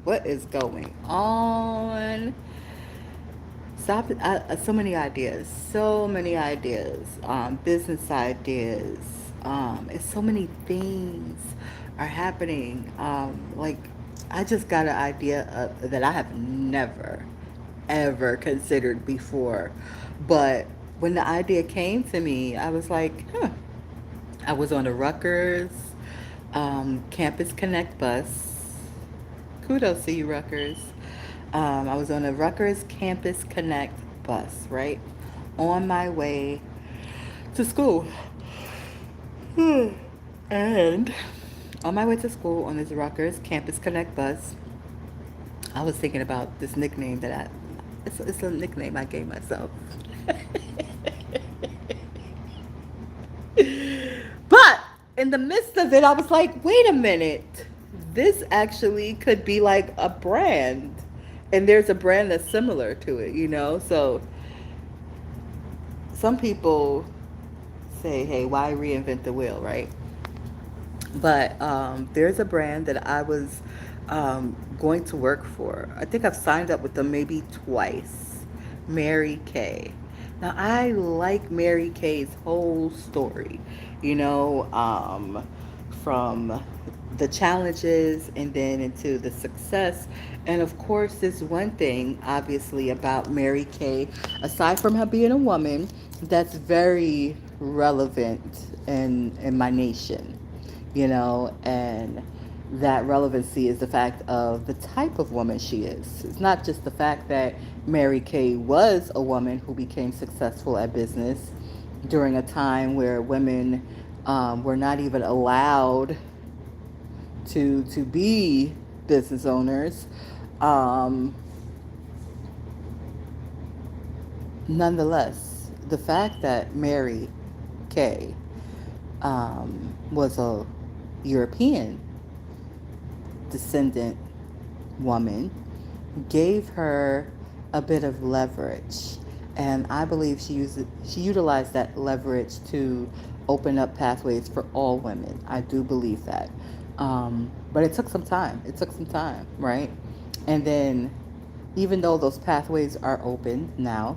What is going on? Stop it. So many ideas. So many ideas. Business ideas. And so many things are happening. I just got an idea that I have never, ever considered before. But when the idea came to me, I was like, huh. I was on the Rutgers Campus Connect bus. Kudos to you, Rutgers. I was on the Rutgers Campus Connect bus, right? On my way to school. And on my way to school on this Rutgers Campus Connect bus, I was thinking about this nickname it's a nickname I gave myself. But in the midst of it, I was like, wait a minute. This actually could be like a brand. And there's a brand that's similar to it, you know? So some people say, hey, why reinvent the wheel, right? But there's a brand that I was going to work for. I think I've signed up with them maybe twice. Mary Kay. Now I like Mary Kay's whole story, you know, from the challenges and then into the success. And of course, there's one thing, obviously, about Mary Kay, aside from her being a woman, that's very relevant in my nation, you know, and that relevancy is the fact of the type of woman she is. It's not just the fact that Mary Kay was a woman who became successful at business during a time where women were not even allowed to be business owners. Um, Nonetheless, the fact that Mary Kay was a European descendant woman gave her a bit of leverage, and I believe she utilized that leverage to open up pathways for all women. I do believe that, but it took some time. It took some time, right? And then, even though those pathways are open now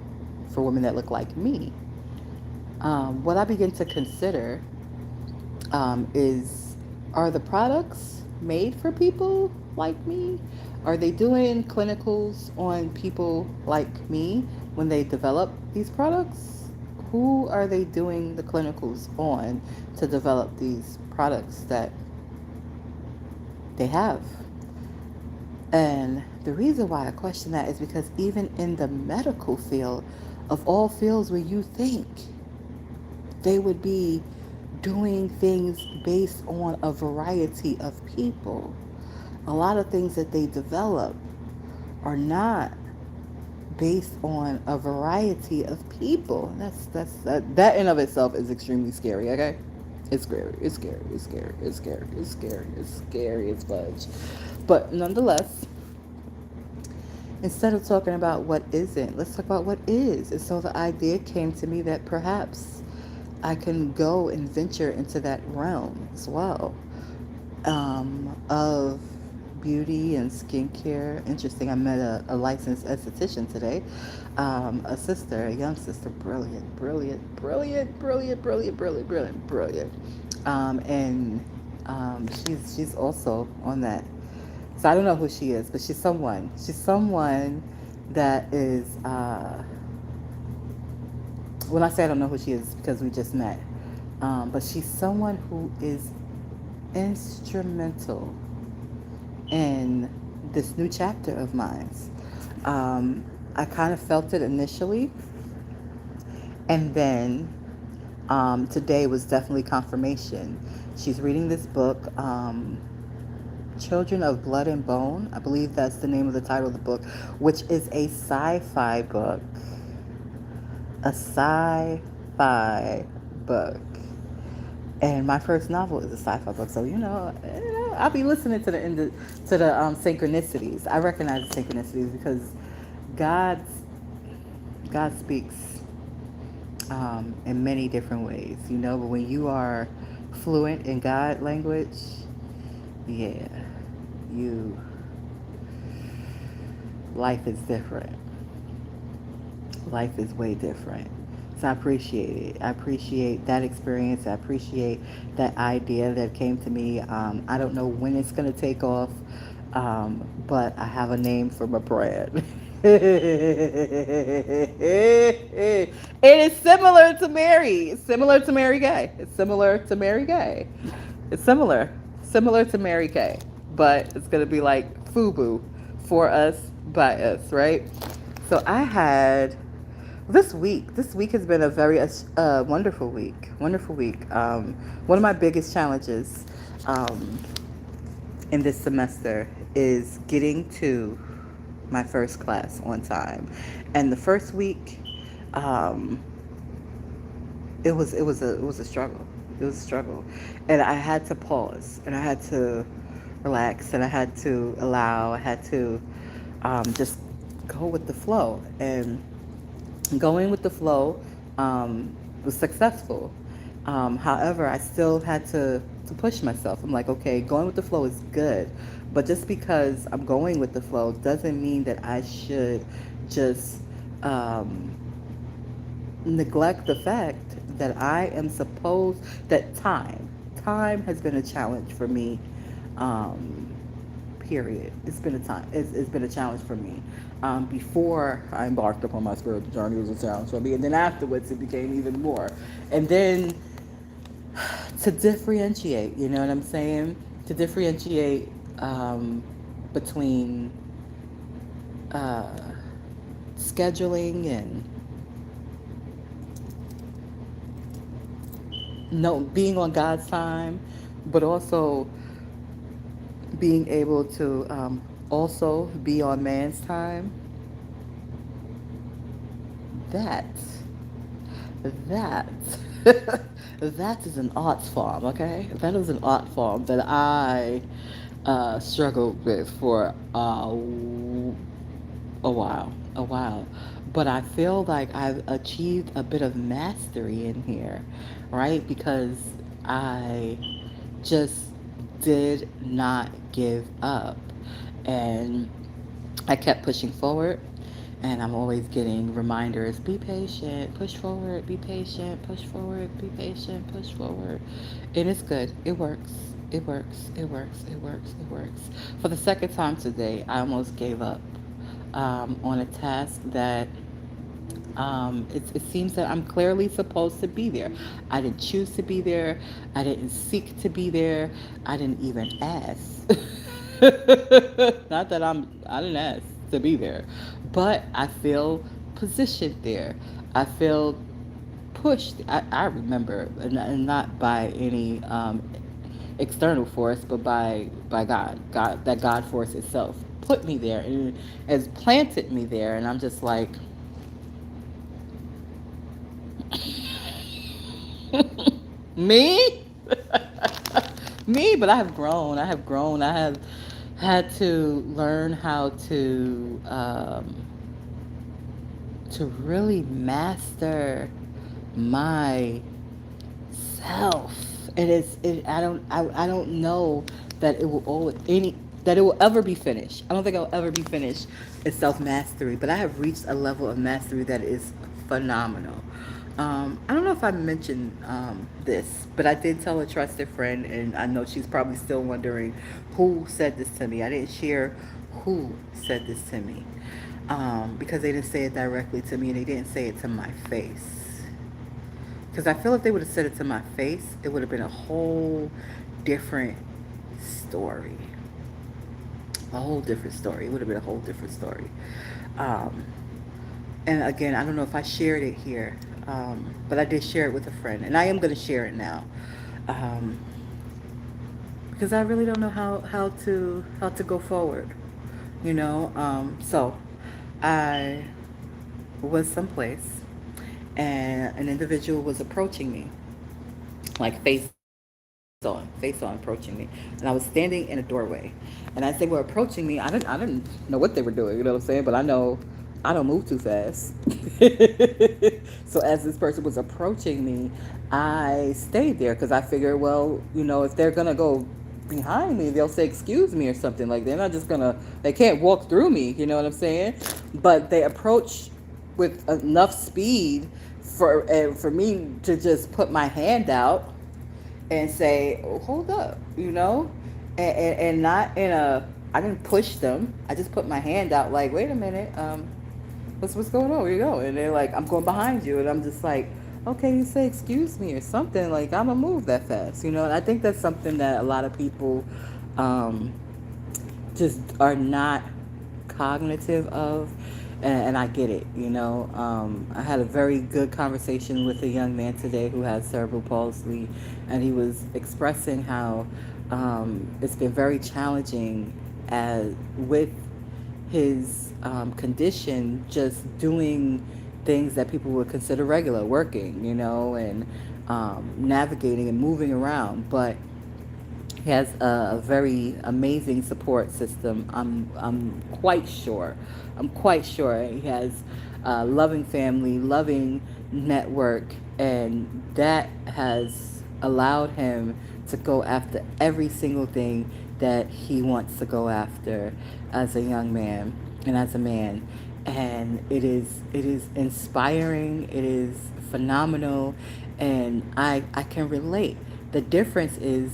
for women that look like me, what I begin to consider is, are the products made for people like me? Are they doing clinicals on people like me when they develop these products? Who are they doing the clinicals on to develop these products that they have? And the reason why I question that is because even in the medical field, of all fields where you think they would be doing things based on a variety of people, a lot of things that they develop are not based on a variety of people. That in of itself is extremely scary. Okay, it's scary. It's scary. It's scary. It's scary. It's scary. It's scary as fudge. But nonetheless, instead of talking about what isn't, let's talk about what is. And so the idea came to me that perhaps I can go and venture into that realm as well, of beauty and skincare. Interesting. I met a licensed esthetician today, a sister, a young sister, brilliant, brilliant, brilliant, brilliant, brilliant, brilliant, brilliant, brilliant. And she's also on that. So I don't know who she is, but she's someone. She's someone that is. When I say I don't know who she is, because we just met, but she's someone who is instrumental in this new chapter of mine. I kind of felt it initially, and then today was definitely confirmation. She's reading this book, Children of Blood and Bone. I believe that's the name of the title of the book, which is a sci-fi book. A sci-fi book. And my first novel is a sci-fi book, so I'll be listening to the synchronicities. I recognize the synchronicities because God God speaks in many different ways, But when you are fluent in God language, yeah, you life is different. Life is way different. So I appreciate it. I appreciate that experience. I appreciate that idea that came to me. I don't know when it's going to take off, but I have a name for my brand. It is similar to Mary. It's similar to Mary Gay. It's similar to Mary Gay. It's similar to Mary Kay, but it's gonna be like FUBU, for us, by us, right? So I had this week. This week has been a very wonderful week. Wonderful week. One of my biggest challenges um, in this semester is getting to my first class on time, and the first week, um, it was a struggle. It was a struggle, and I had to pause, and I had to relax, and I had to allow. I had to just go with the flow, and going with the flow was successful. However, I still had to push myself. I'm like, okay, going with the flow is good, but just because I'm going with the flow doesn't mean that I should just um, neglect the fact that I am supposed that time has been a challenge for me. Um, period. It's been a challenge for me. Before I embarked upon my spiritual journey, it was a challenge for me, and then afterwards it became even more. And then to differentiate, you know what I'm saying? To differentiate between uh, scheduling and no being on God's time, but also being able to also be on man's time. That that that is an art form, okay? That is an art form that I struggled with for a while. But I feel like I've achieved a bit of mastery in here, right? Because I just did not give up. And I kept pushing forward. And I'm always getting reminders, be patient, push forward, be patient, push forward, be patient, push forward. And it's good. It works. It works. It works. It works. It works. For the second time today, I almost gave up on a task that it seems that I'm clearly supposed to be there. I didn't choose to be there. I didn't seek to be there. I didn't even ask. Not that I didn't ask to be there, but I feel positioned there. I feel pushed. I remember, and not by any external force, but by God. That God force itself put me there and has planted me there, and I'm just like, me? Me, but I have grown. I have grown. I have had to learn how to really master my self. I don't know that it will always any that it will ever be finished. I don't think I'll ever be finished in self mastery, but I have reached a level of mastery that is phenomenal. I don't know if I mentioned this, but I did tell a trusted friend, and I know she's probably still wondering who said this to me. I didn't share who said this to me because they didn't say it directly to me, and they didn't say it to my face. Because I feel if they would have said it to my face, it would have been a whole different story. A whole different story. It would have been a whole different story. Um, and again, I don't know if I shared it here, but I did share it with a friend, and I am going to share it now, um, because I really don't know how to go forward. You know, so I was someplace, and an individual was approaching me, like face on approaching me, and I was standing in a doorway, and as they were approaching me, I didn't know what they were doing, you know what I'm saying, but I don't move too fast. So as this person was approaching me, I stayed there because I figured, well, you know, if they're gonna go behind me, they'll say excuse me or something. Like they're not just gonna, they can't walk through me, you know what I'm saying? But they approach with enough speed for me to just put my hand out and say, oh, hold up, you know, and not in a, I didn't push them. I just put my hand out like, wait a minute, what's going on? Where you go? And they're like, I'm going behind you, and I'm just like, okay, you say excuse me or something. Like I'm gonna move that fast, you know. And I think that's something that a lot of people um, just are not cognitive of, and I get it, you know. I had a very good conversation with a young man today who has cerebral palsy, and he was expressing how it's been very challenging with his condition, just doing things that people would consider regular, working, you know, and navigating and moving around. But he has a very amazing support system. I'm quite sure. I'm quite sure he has a loving family, loving network, and that has allowed him to go after every single thing that he wants to go after as a young man and as a man. And it is inspiring. It is phenomenal, and I can relate. The difference is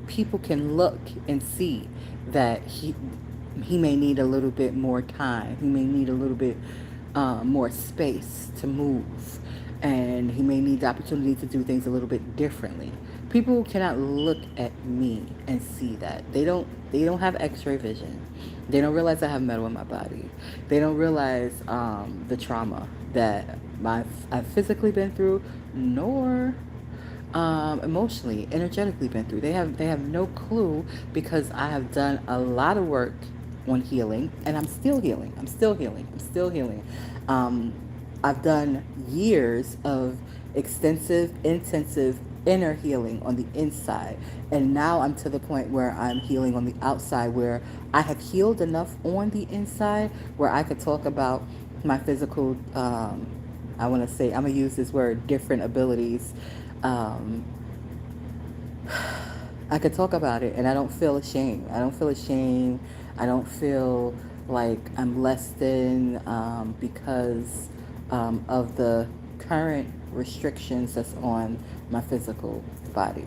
people can look and see that he may need a little bit more time. He may need a little bit more space to move, and he may need the opportunity to do things a little bit differently. People cannot look at me and see that. They don't have X-ray vision. They don't realize I have metal in my body. They don't realize the trauma that I've physically been through, nor emotionally, energetically been through. They have no clue, because I have done a lot of work on healing, and I'm still healing. I'm still healing. I'm still healing. I've done years of extensive, intensive inner healing on the inside, and now I'm to the point where I'm healing on the outside, where I have healed enough on the inside where I could talk about my physical. I want to say, I'm gonna use this word, different abilities. um, I could talk about it, and I don't feel ashamed. I don't feel ashamed. I don't feel like I'm less than because of the current restrictions that's on my physical body.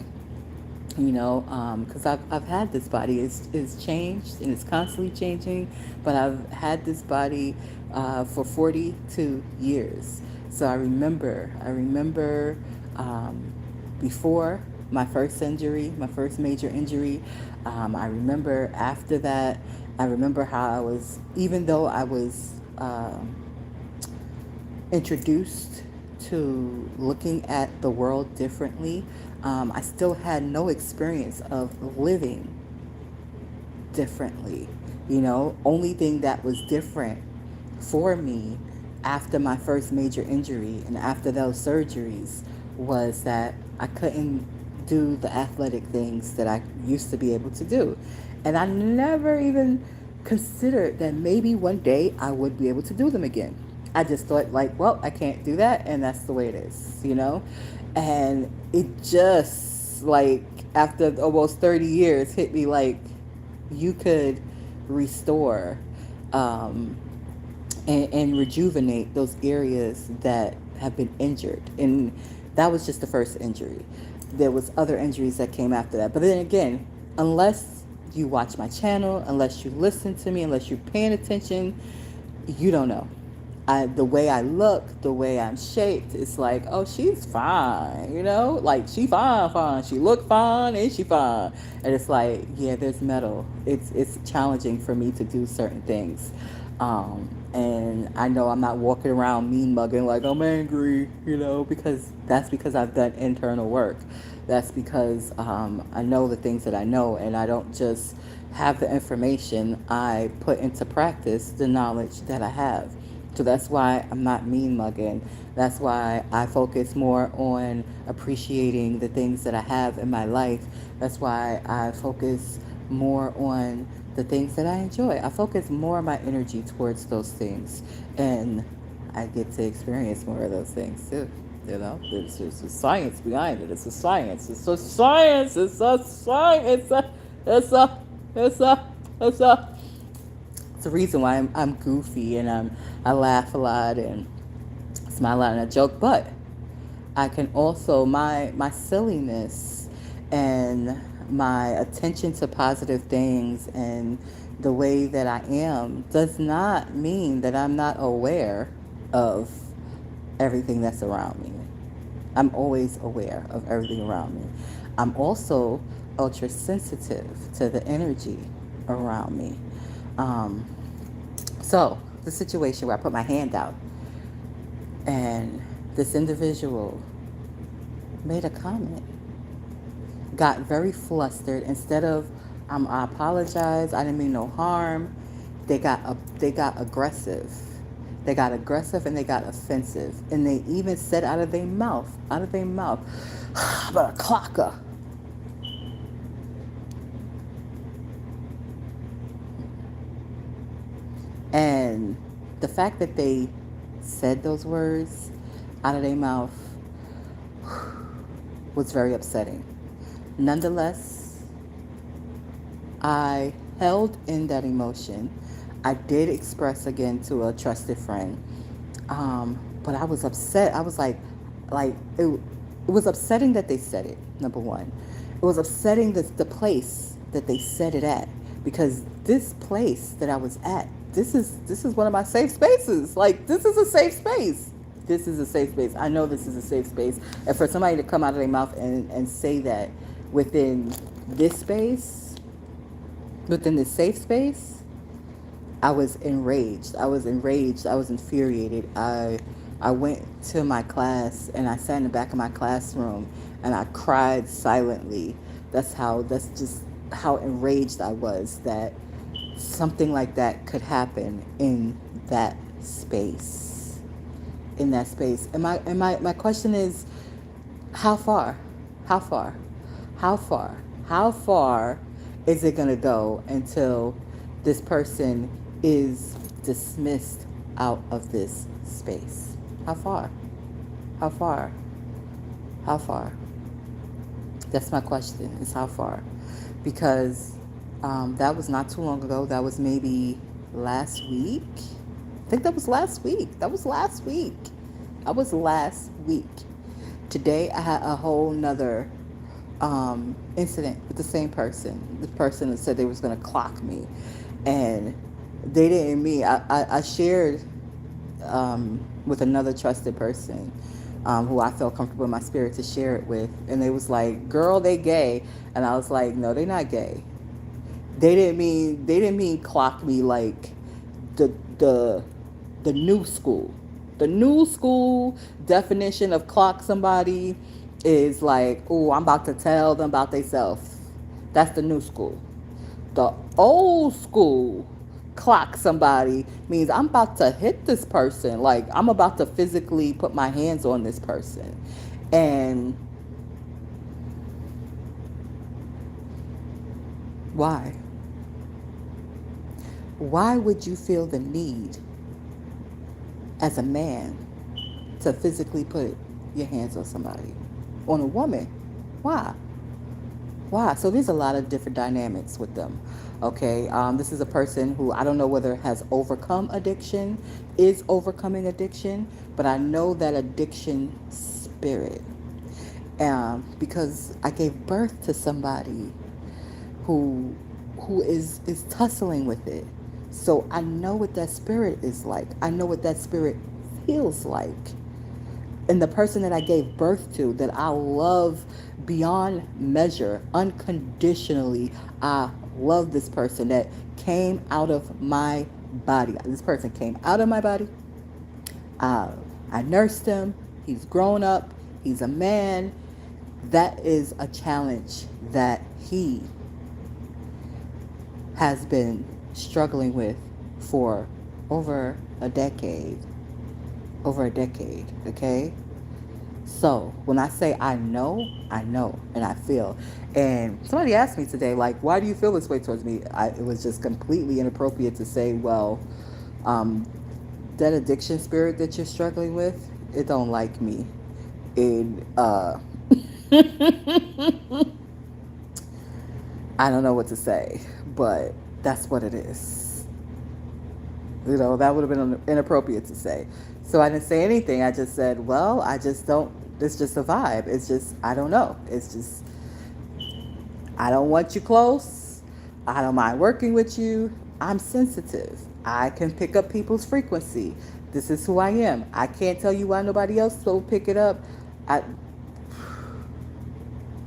You know, because I've had this body. It's changed, and it's constantly changing, but I've had this body for 42 years. So I remember before my first injury, my first major injury. I remember after that. I remember how I was, even though I was introduced to looking at the world differently, I still had no experience of living differently. You know, only thing that was different for me after my first major injury and after those surgeries was that I couldn't do the athletic things that I used to be able to do. And I never even considered that maybe one day I would be able to do them again. I just thought, like, well, I can't do that, and that's the way it is, you know? And it just, like, after almost 30 years, hit me like, you could restore and rejuvenate those areas that have been injured. And that was just the first injury. There was other injuries that came after that. But then again, unless you watch my channel, unless you listen to me, unless you're paying attention, you don't know. The way I look, the way I'm shaped, it's like, oh, she's fine, you know? Like, she fine. She look fine, and she fine. And it's like, yeah, there's metal. It's challenging for me to do certain things. And I know I'm not walking around mean mugging like I'm angry, you know, because I've done internal work. That's because I know the things that I know, and I don't just have the information. I put into practice the knowledge that I have. So that's why I'm not mean mugging. That's why I focus more on appreciating the things that I have in my life. That's why I focus more on the things that I enjoy. I focus more of my energy towards those things, and I get to experience more of those things too. You know, there's a science behind it. It's a science. It's a science. It's a science. It's up. It's up. It's up. It's the reason why I'm goofy and I laugh a lot and smile a lot and I joke, but I can also my silliness and my attention to positive things and the way that I am does not mean that I'm not aware of everything that's around me. I'm always aware of everything around me. I'm also ultra sensitive to the energy around me. Um, so the situation where I put my hand out and this individual made a comment, got very flustered. Instead of I apologize, I didn't mean no harm. They got aggressive. They got aggressive and they got offensive, and they even said out of their mouth, but a clocker. And the fact that they said those words out of their mouth was very upsetting. Nonetheless, I held in that emotion. I did express again to a trusted friend, but I was upset. I was like it was upsetting that they said it. Number one, it was upsetting the place that they said it at, because this place that I was at, this is one of my safe spaces. Like, this is a safe space. This is a safe space. I know this is a safe space. And for somebody to come out of their mouth and say that within this space, within this safe space, I was enraged. I was enraged. I was infuriated. I went to my class and I sat in the back of my classroom and I cried silently. That's just how enraged I was that something like that could happen in that space. In that space. And my question is, how far? How far? How far? How far is it going to go until this person is dismissed out of this space? How far? How far? How far? That's my question, is how far? Because that was not too long ago. That was maybe last week. I think that was last week. That was last week. That was last week. Today I had a whole nother incident with the same person. The person that said they was going to clock me. And they didn't mean, I shared with another trusted person who I felt comfortable in my spirit to share it with. And they was like, girl, they gay. And I was like, no, they not gay. They didn't mean clock me like the new school. The new school definition of clock somebody is like, oh, I'm about to tell them about themselves. That's the new school. The old school clock somebody means I'm about to hit this person. Like, I'm about to physically put my hands on this person. And why? Why would you feel the need as a man to physically put your hands on somebody, on a woman? Why? Why? So there's a lot of different dynamics with them. Okay, this is a person who I don't know whether has overcome addiction, is overcoming addiction, but I know that addiction spirit, because I gave birth to somebody who is tussling with it. So I know what that spirit is like. I know what that spirit feels like. And the person that I gave birth to, that I love beyond measure, unconditionally, I love this person that came out of my body. This person came out of my body. I nursed him. He's grown up. He's a man. That is a challenge that he has been struggling with for over a decade. Over a decade, okay? So when I say I know, and I feel. And somebody asked me today, like, why do you feel this way towards me? It was just completely inappropriate to say, well, that addiction spirit that you're struggling with, it don't like me. And I don't know what to say, but that's what it is. You know, that would have been inappropriate to say. So I didn't say anything. I just said, well, I just don't, it's just a vibe. It's just, I don't know. It's just, I don't want you close. I don't mind working with you. I'm sensitive. I can pick up people's frequency. This is who I am. I can't tell you why nobody else will pick it up. I,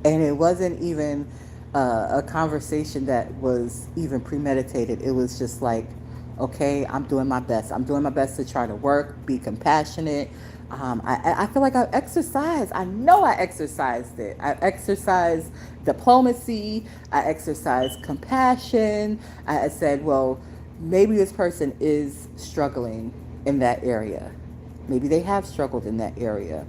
and it wasn't even a conversation that was even premeditated. It was just like, okay, I'm doing my best. I'm doing my best to try to work, be compassionate. I feel like I exercised. I know I exercised it. I exercised diplomacy. I exercised compassion. I said, well, maybe this person is struggling in that area. Maybe they have struggled in that area.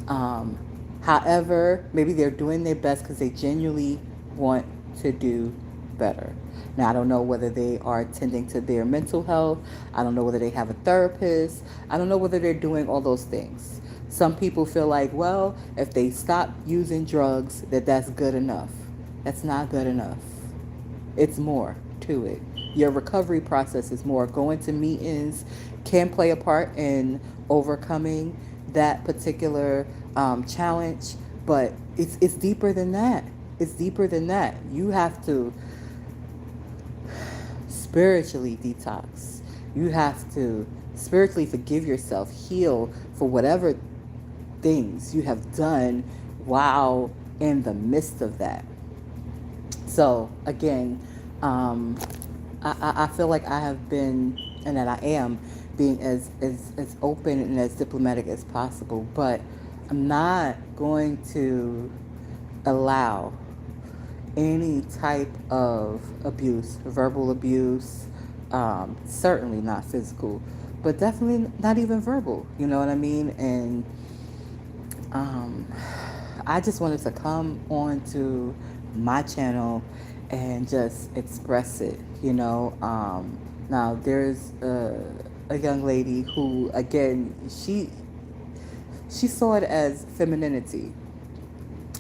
Um, However, maybe they're doing their best because they genuinely want to do better. Now, I don't know whether they are tending to their mental health. I don't know whether they have a therapist. I don't know whether they're doing all those things. Some people feel like, well, if they stop using drugs, that's good enough. That's not good enough. It's more to it. Your recovery process is more. Going to meetings can play a part in overcoming that particular challenge, but it's deeper than that. It's deeper than that. You have to spiritually detox. You have to spiritually forgive yourself, heal for whatever things you have done while in the midst of that. So again, I feel like I have been, and that I am being as open and as diplomatic as possible, but I'm not going to allow any type of abuse, verbal abuse, certainly not physical, but definitely not even verbal, you know what I mean? And um, I just wanted to come on to my channel and just express it, you know. Now there's a young lady who, again, she saw it as femininity.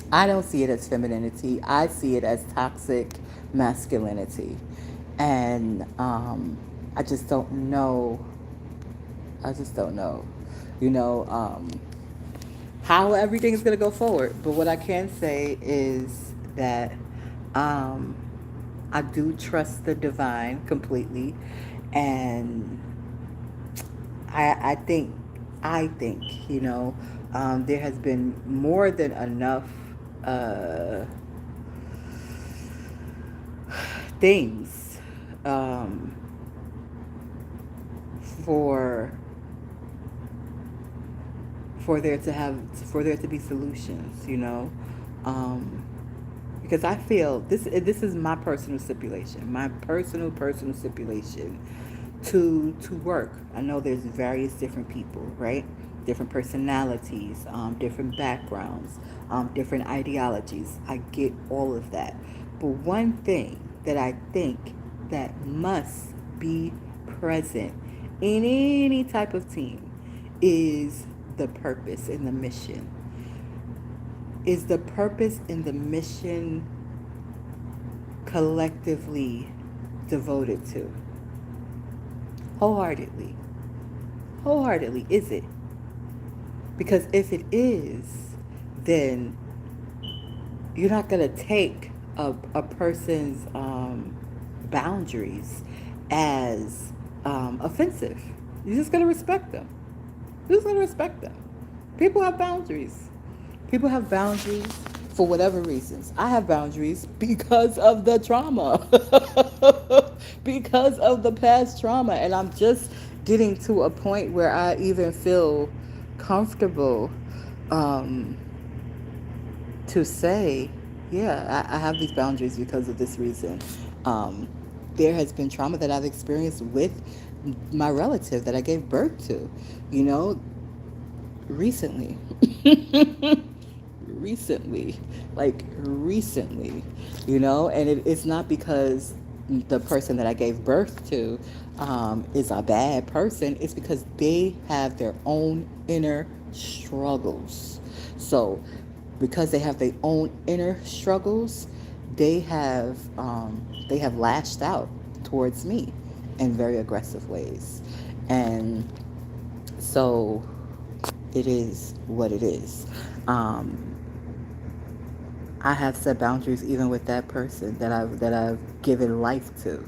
I don't see it as femininity. I see it as toxic masculinity, and I just don't know. I just don't know, you know, how everything is going to go forward. But what I can say is that um, I do trust the divine completely, and I think, you know, there has been more than enough uh, things um, for for there to be solutions, you know, um, because I feel this is my personal stipulation, my personal stipulation to work. I know there's various different people, right? Different personalities, different backgrounds, different ideologies. I get all of that. But one thing that I think that must be present in any type of team is the purpose and the mission. Is the purpose and the mission collectively devoted to? Wholeheartedly. Wholeheartedly, is it? Because if it is, then you're not going to take a person's boundaries as offensive. You're just going to respect them. You're just going to respect them. People have boundaries. People have boundaries for whatever reasons. I have boundaries because of the trauma, because of the past trauma. And I'm just getting to a point where I even feel comfortable um, to say, yeah, I have these boundaries because of this reason. Um, there has been trauma that I've experienced with my relative that I gave birth to, you know, recently. recently, like recently, you know, and it's not because the person that I gave birth to is a bad person. It's because they have their own inner struggles. So, because they have their own inner struggles, they have lashed out towards me in very aggressive ways, and so it is what it is. Um, I have set boundaries even with that person that I've given life to,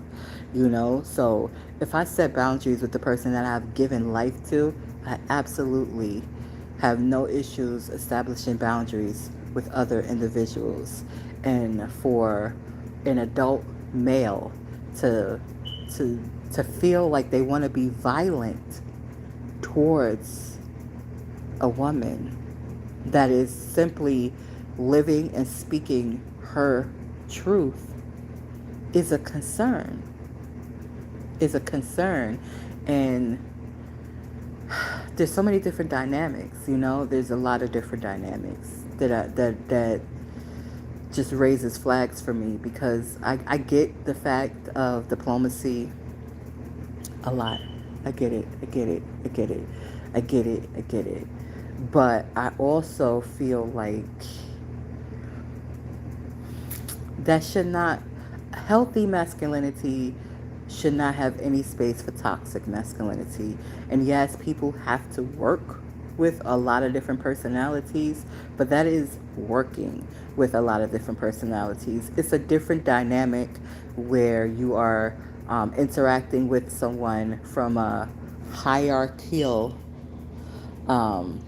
you know. So if I set boundaries with the person that I've given life to, I absolutely have no issues establishing boundaries with other individuals. And for an adult male to to to feel like they want to be violent towards a woman that is simply living and speaking her truth is a concern. Is a concern. And there's so many different dynamics, you know. There's a lot of different dynamics that just raises flags for me, because I get the fact of diplomacy a lot. I get it. I get it. I get it. I get it. I get it. But I also feel like that should not, healthy masculinity should not have any space for toxic masculinity. And yes, people have to work with a lot of different personalities, but that is working with a lot of different personalities. It's a different dynamic where you are interacting with someone from a hierarchical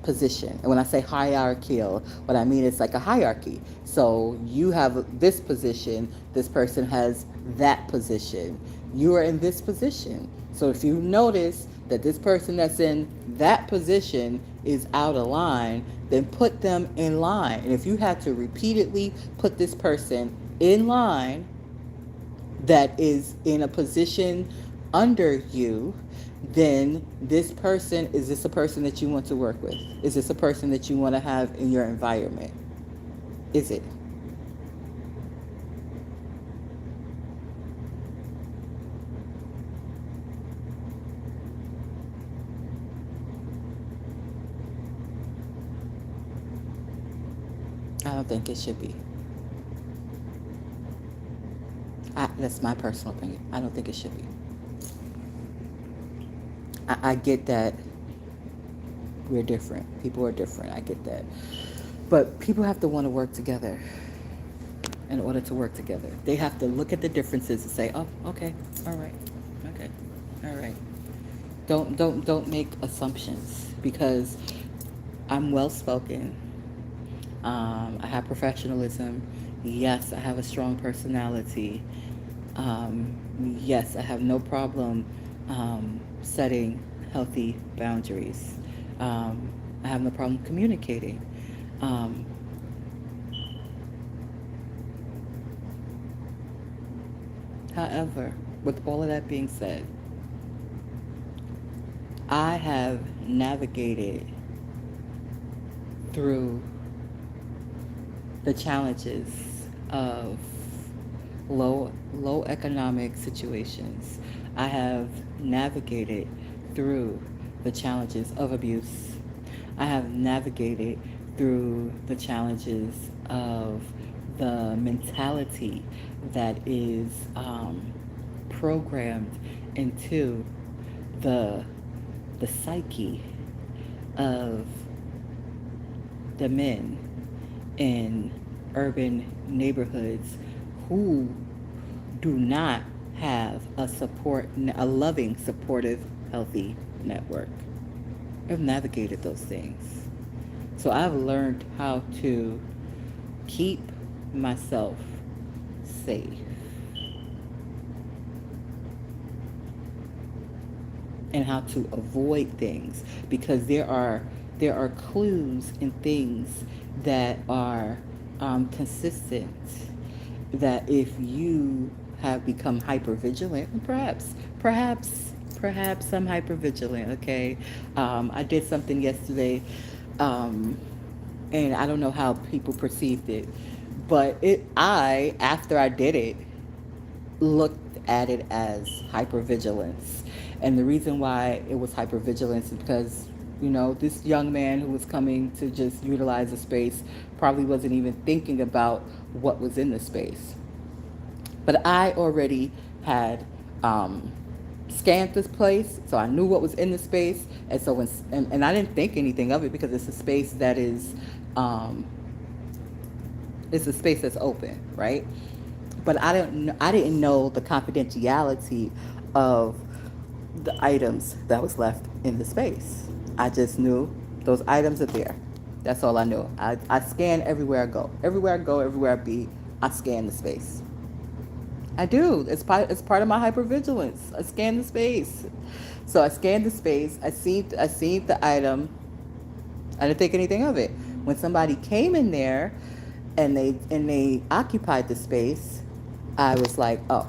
position. And when I say hierarchical, what I mean is like a hierarchy. So you have this position, this person has that position. You are in this position. So if you notice that this person that's in that position is out of line, then put them in line. And if you had to repeatedly put this person in line that is in a position under you, then this person, is this a person that you want to work with? Is this a person that you want to have in your environment? Is it? I don't think it should be. That's my personal opinion. I don't think it should be. I get that we're different. People are different. I get that. But people have to want to work together in order to work together. They have to look at the differences and say, "Oh, okay, all right, okay, all right." Don't make assumptions, because I'm well spoken. I have professionalism. Yes, I have a strong personality. Yes, I have no problem setting healthy boundaries. I have no problem communicating. Um, However, with all of that being said, I have navigated through the challenges of low economic situations. I have navigated through the challenges of abuse. I have navigated through the challenges of the mentality that is programmed into the the psyche of the men in urban neighborhoods who do not have a loving, supportive, healthy network. I've navigated those things. So I've learned how to keep myself safe and how to avoid things, because there are clues and things that are consistent, that if you have become hyper vigilant, perhaps I'm hyper vigilant. Okay, I did something yesterday, um, and I don't know how people perceived it, but after I did it, looked at it as hypervigilance. And the reason why it was hypervigilance is because, this young man who was coming to just utilize the space probably wasn't even thinking about what was in the space. But I already had scanned this place, so I knew what was in the space, and so and I didn't think anything of it because it's a space that is, um, it's a space that's open, right? But I didn't know the confidentiality of the items that was left in the space. I just knew those items are there. That's all I knew. I scan everywhere I go. Everywhere I go, everywhere I be, I scan the space. I do. It's part of my hypervigilance. I scan the space. So I scanned the space. I seen the item. I didn't think anything of it. When somebody came in there and they occupied the space, I was like, oh,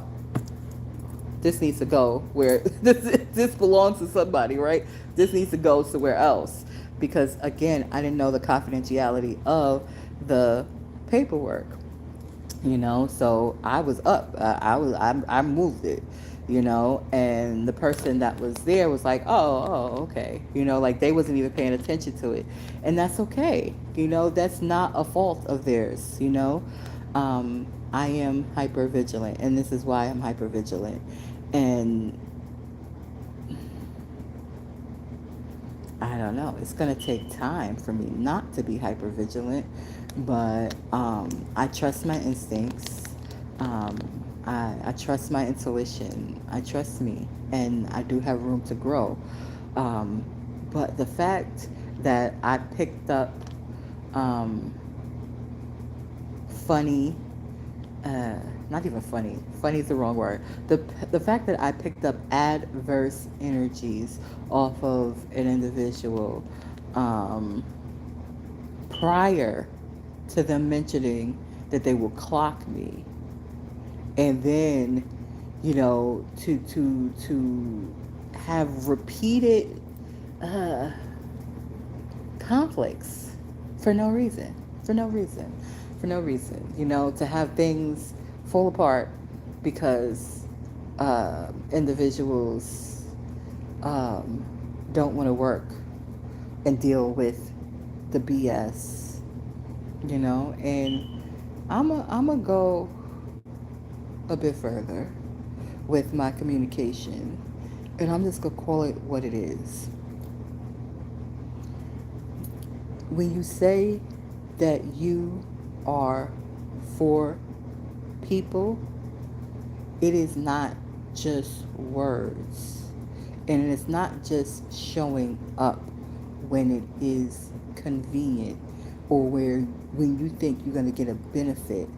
this needs to go where this belongs to somebody, right? This needs to go somewhere else. Because again, I didn't know the confidentiality of the paperwork, so I was up. I moved it, and the person that was there was like, oh, okay, like they wasn't even paying attention to it, and that's okay. That's not a fault of theirs. I am hyper vigilant, and this is why I'm hyper vigilant, and I don't know. It's going to take time for me not to be hyper vigilant, but I trust my instincts. Um, I trust my intuition. I trust me, and I do have room to grow. Um, but the fact that I picked up um, funny, uh, not even funny. Funny is the wrong word. The fact that I picked up adverse energies off of an individual um, prior to them mentioning that they will clock me, and then to have repeated uh, conflicts for no reason, for no reason, for no reason. To have things fall apart because individuals um, don't want to work and deal with the BS, and I'm a go a bit further with my communication, and I'm just gonna call it what it is. When you say that you are for people, it is not just words, and it's not just showing up when it is convenient or when you think you're going to get a benefit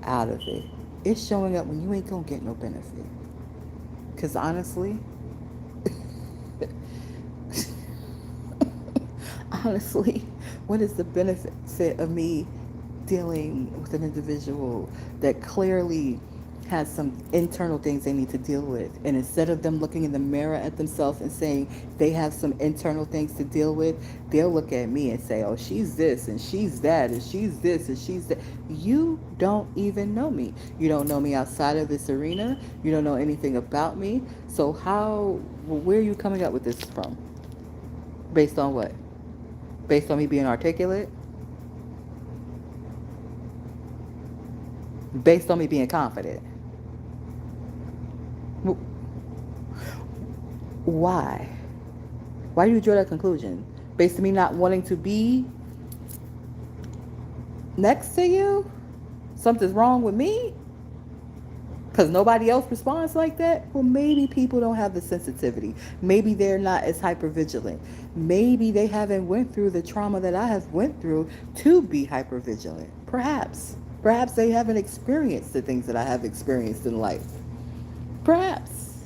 out of it. It's showing up when you ain't going to get no benefit. Because honestly, honestly, what is the benefit of me dealing with an individual that clearly has some internal things they need to deal with, and instead of them looking in the mirror at themselves and saying they have some internal things to deal with, they'll look at me and say, oh, she's this and she's that and she's this and she's that. You don't even know me. You don't know me outside of this arena. You don't know anything about me. So where are you coming up with this from? Based on what? Based on me being articulate? Based on me being confident? Why? Why do you draw that conclusion? Based on me not wanting to be next to you? Something's wrong with me? Because nobody else responds like that? Well, maybe people don't have the sensitivity. Maybe they're not as hypervigilant. Maybe they haven't went through the trauma that I have went through to be hypervigilant. Perhaps. Perhaps they haven't experienced the things that I have experienced in life. Perhaps.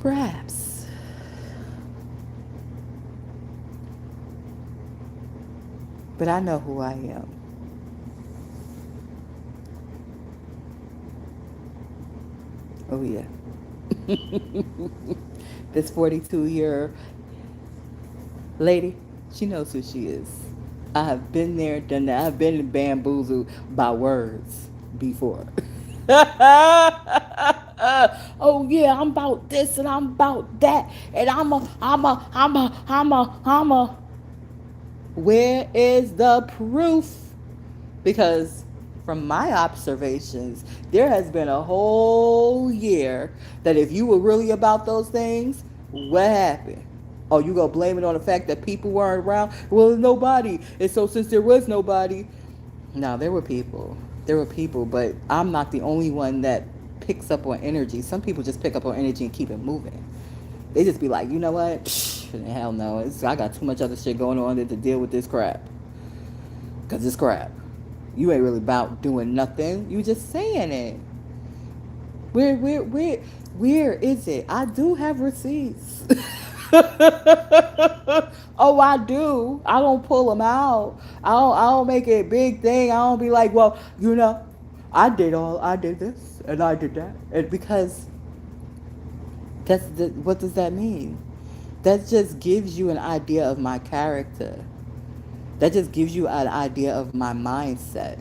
Perhaps. But I know who I am. Oh, yeah. This 42-year lady, she knows who she is. I have been there, done that. I've been bamboozled by words before. Oh yeah, I'm about this and I'm about that, and I'm a. Where is the proof? Because from my observations, there has been a whole year that if you were really about those things, what happened? Oh, you gonna blame it on the fact that people weren't around? Well, there's nobody. And so since there was nobody, no, there were people. There were people, but I'm not the only one that picks up on energy. Some people just pick up on energy and keep it moving. They just be like, you know what? Psh, hell no. I got too much other shit going on to deal with this crap. Because it's crap. You ain't really about doing nothing. You just saying it. Where is it? I do have receipts. Oh, I do. I don't pull them out. I don't make it a big thing. I don't be like, well, I did this and I did that. And because what does that mean? That just gives you an idea of my character. That just gives you an idea of my mindset.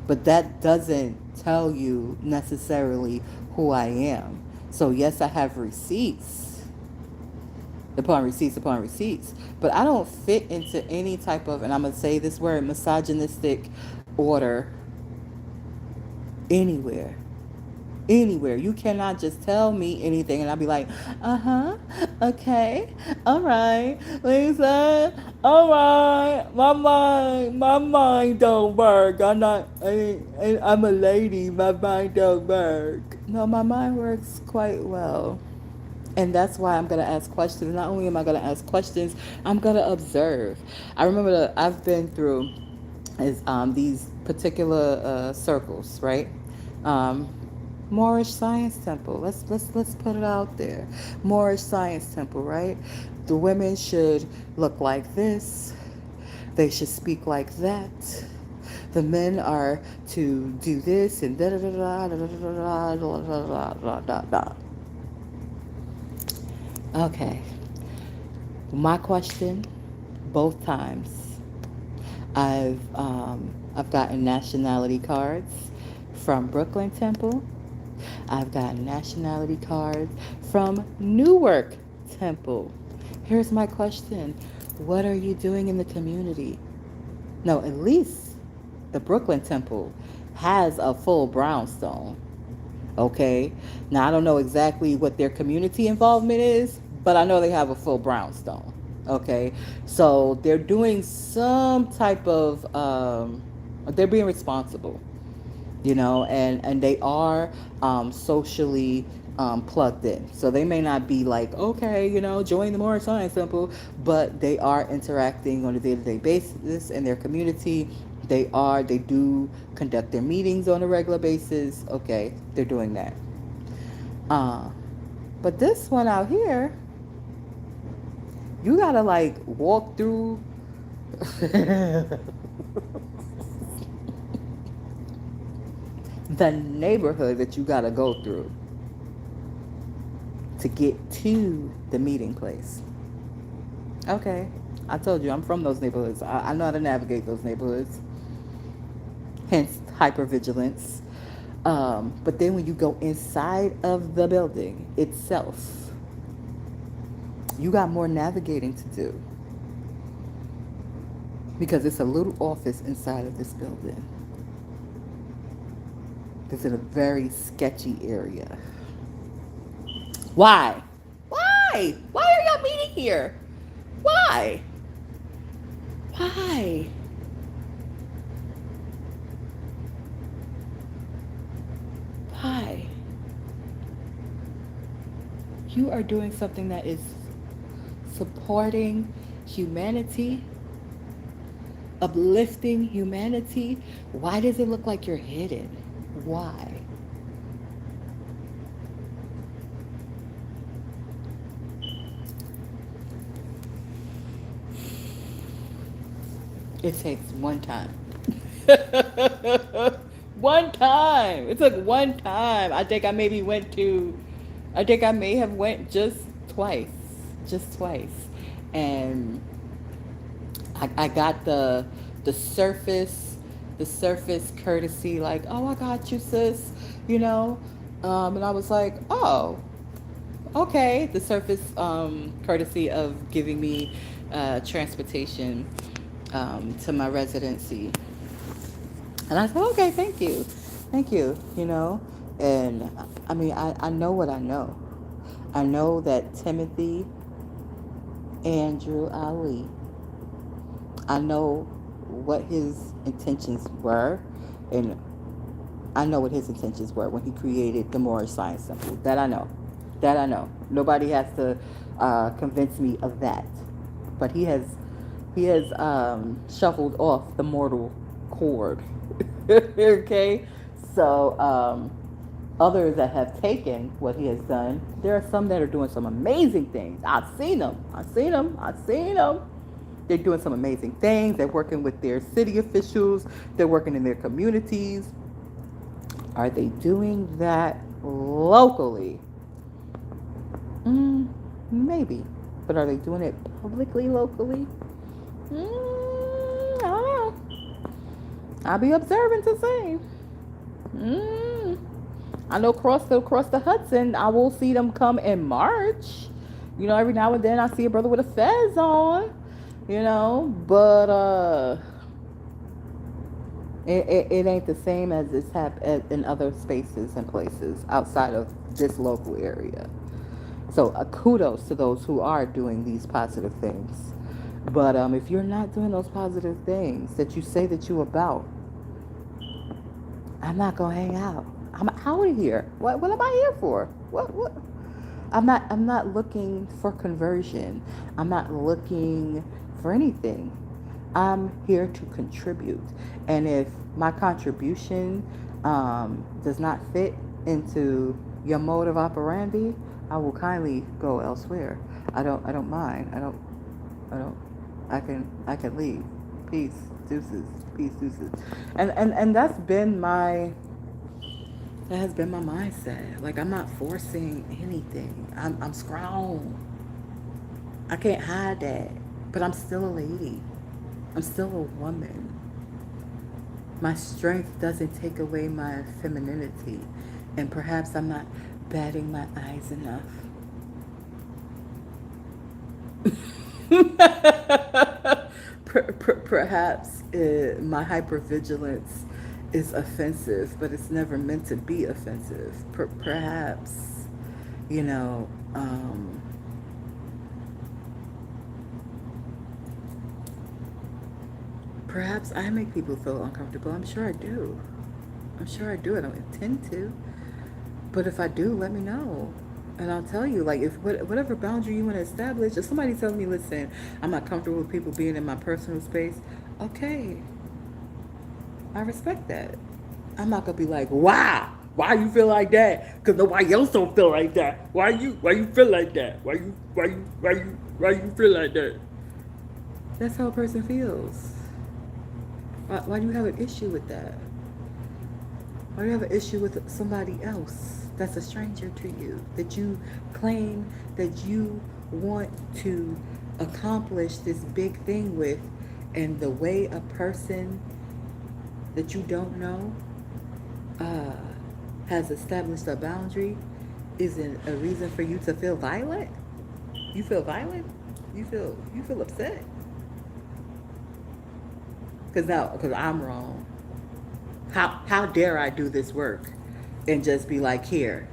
But that doesn't tell you necessarily who I am. So yes, I have receipts upon receipts upon receipts, but I don't fit into any type of, and I'm going to say this word, misogynistic order anywhere. Anywhere. You cannot just tell me anything and I'll be like, okay, all right, Lisa, all right, my mind don't work. I'm a lady, my mind don't work. No, my mind works quite well. And that's why I'm going to ask questions. Not only am I going to ask questions, I'm going to observe. I remember that I've been through these particular circles, right? Moorish Science Temple. Let's put it out there. Moorish Science Temple, right? The women should look like this. They should speak like that. The men are to do this and da da da da da da da da da da. Okay. My question, both times, I've gotten nationality cards from Brooklyn Temple. I've gotten nationality cards from Newark Temple. Here's my question. What are you doing in the community? No, at least the Brooklyn Temple has a full brownstone. Okay? Now, I don't know exactly what their community involvement is, but I know they have a full brownstone. Okay? So they're doing some type of, they're being responsible, and they are socially plugged in. So they may not be like, okay, join the Moorish Science Temple, but they are interacting on a day-to-day basis in their community. They do conduct their meetings on a regular basis. Okay, they're doing that. But this one out here, you gotta like walk through the neighborhood that you gotta go through to get to the meeting place. Okay, I told you I'm from those neighborhoods. I know how to navigate those neighborhoods. Hence hypervigilance. But then when you go inside of the building itself, you got more navigating to do because it's a little office inside of this building. It's in a very sketchy area. Why? Why? Why are y'all meeting here? Why? Why? Why? You are doing something that is supporting humanity, uplifting humanity. Why does it look like you're hidden? Why? It takes one time. One time. It took one time. I think I may have went just twice. Just twice. And I got the surface courtesy, like, oh, I got you, sis, and I was like, oh, okay. The surface courtesy of giving me transportation to my residency. And I said, okay, thank you, And I mean, I know what I know. I know that Timothy Andrew Ali, I know what his intentions were, and I know what his intentions were when he created the Moorish science symbol. That I know. That I know. Nobody has to convince me of that. But he has shuffled off the mortal chord. Okay? So others that have taken what he has done, there are some that are doing some amazing things. I've seen them. They're doing some amazing things. They're working with their city officials. They're working in their communities. Are they doing that locally? Maybe. But are they doing it publicly locally? I don't know. I'll be observing to see. I know across the Hudson, I will see them come in March. Every now and then I see a brother with a fez on. But it ain't the same as it's happened in other spaces and places outside of this local area. So kudos to those who are doing these positive things. But if you're not doing those positive things that you say that you about, I'm not gonna hang out. I'm out of here. What am I here for? What? I'm not looking for conversion. I'm not looking for anything. I'm here to contribute. And if my contribution does not fit into your mode of operandi, I will kindly go elsewhere. I don't mind. I can leave. Peace, deuces. And that has been my mindset. Like, I'm not forcing anything. I'm strong. I can't hide that. But I'm still a lady. I'm still a woman. My strength doesn't take away my femininity. And perhaps I'm not batting my eyes enough. Perhaps my hypervigilance is offensive, but it's never meant to be offensive. Perhaps, perhaps I make people feel uncomfortable. I'm sure I do. I don't intend to. But if I do, let me know. And I'll tell you, like, if whatever boundary you want to establish, if somebody tells me, listen, I'm not comfortable with people being in my personal space, okay. I respect that. I'm not going to be like, why you feel like that? Because nobody else don't feel like that. Why you feel like that? Why you feel like that? That's how a person feels. Why do you have an issue with that? Why do you have an issue with somebody else that's a stranger to you, that you claim that you want to accomplish this big thing with, and the way a person that you don't know has established a boundary isn't a reason for you to feel violent? You feel violent? You feel upset? Because I'm wrong. How dare I do this work and just be like, here?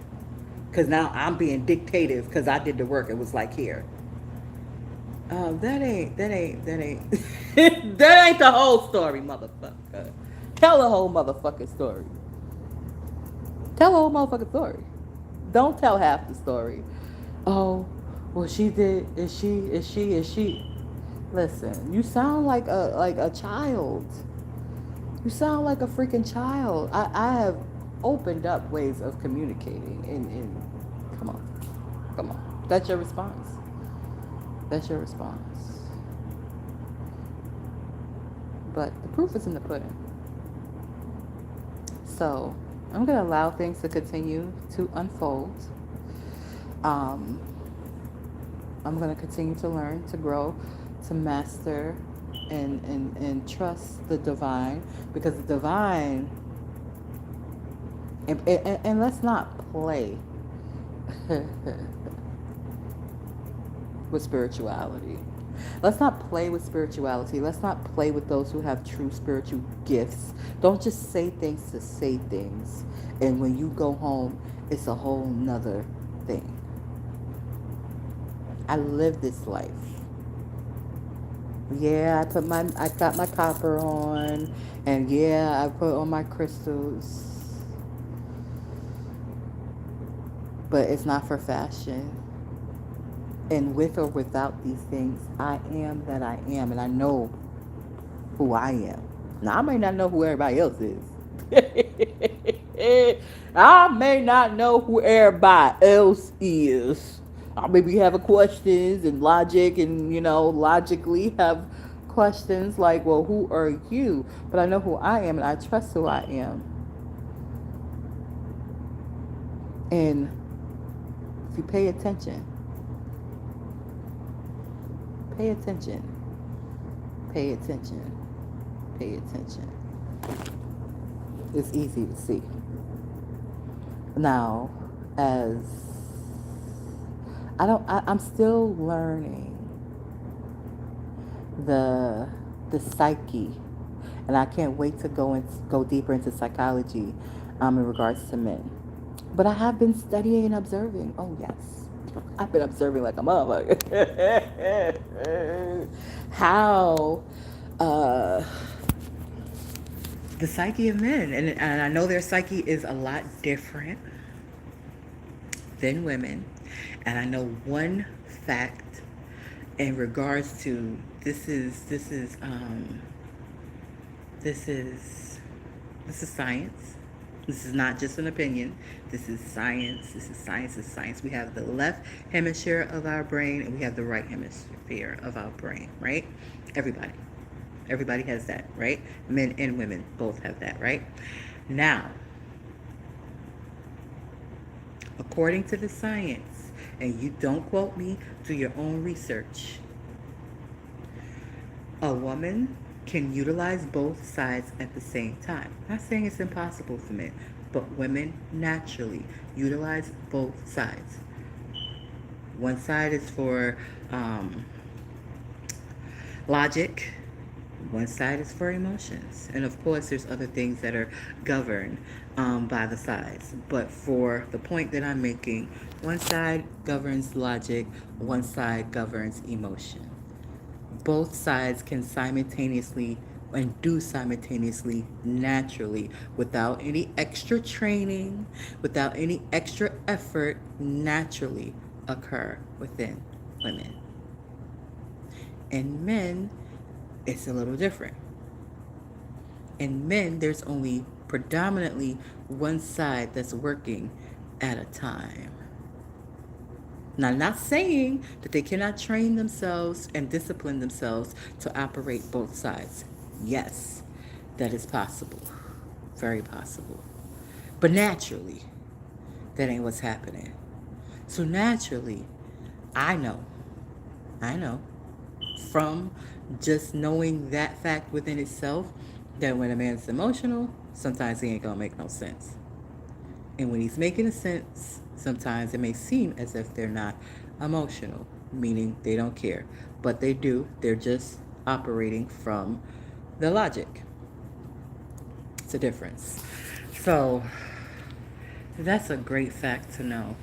Because now I'm being dictative because I did the work. It was like, here. That ain't that ain't the whole story, motherfucker. Tell the whole motherfucking story. Tell the whole motherfucking story. Don't tell half the story. Oh, well, she did. Is she? Listen, you sound like a child. You sound like a freaking child. I have opened up ways of communicating, and come on. That's your response. But the proof is in the pudding. So I'm going to allow things to continue to unfold. I'm going to continue to learn, to grow, to master, and trust the divine, because the divine, and let's not play with spirituality. Let's not play with spirituality. Let's not play with those who have true spiritual gifts. Don't just say things to say things. And when you go home, it's a whole nother thing. I live this life. Yeah, I got my copper on, and yeah, I put on my crystals, but it's not for fashion. And with or without these things, I am that I am, and I know who I am. Now, I may not know who everybody else is. I may not know who everybody else is. I may be having questions and logic and, logically have questions like, well, who are you? But I know who I am and I trust who I am. And if you pay attention, pay attention, pay attention, pay attention. It's easy to see. Now, as I'm still learning the psyche, and I can't wait to go deeper into psychology in regards to men. But I have been studying and observing. Oh yes, I've been observing like a motherfucker. How the psyche of men, and I know their psyche is a lot different than women, and I know one fact in regards to this is science. This is not just an opinion. This is science. This is science. This is science. We have the left hemisphere of our brain and we have the right hemisphere of our brain, right? Everybody has that, right? Men and women both have that, right? Now, according to the science, and you don't quote me, do your own research, a woman can utilize both sides at the same time. I'm not saying it's impossible for men, but women naturally utilize both sides. One side is for logic, one side is for emotions. And of course, there's other things that are governed by the sides. But for the point that I'm making, one side governs logic, one side governs emotion. Both sides can simultaneously and do simultaneously naturally without any extra training, without any extra effort, naturally occur within women. In men, it's a little different. In men, there's only predominantly one side that's working at a time. Now, I'm not saying that they cannot train themselves and discipline themselves to operate both sides. Yes, that is possible. Very possible. But naturally, that ain't what's happening. So naturally, I know, from just knowing that fact within itself, that when a man's emotional, sometimes he ain't gonna make no sense. And when he's making a sense, sometimes it may seem as if they're not emotional, meaning they don't care. But they do. They're just operating from the logic. It's a difference. So that's a great fact to know,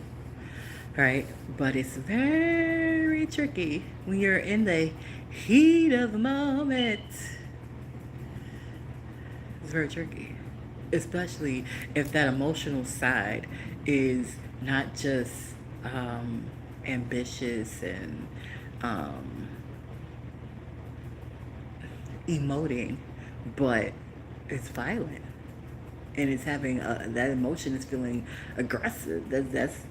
right? But it's very tricky when you're in the heat of the moment. It's very tricky, especially if that emotional side is not just ambitious and emoting, but it's violent and it's having that emotion is feeling aggressive. That's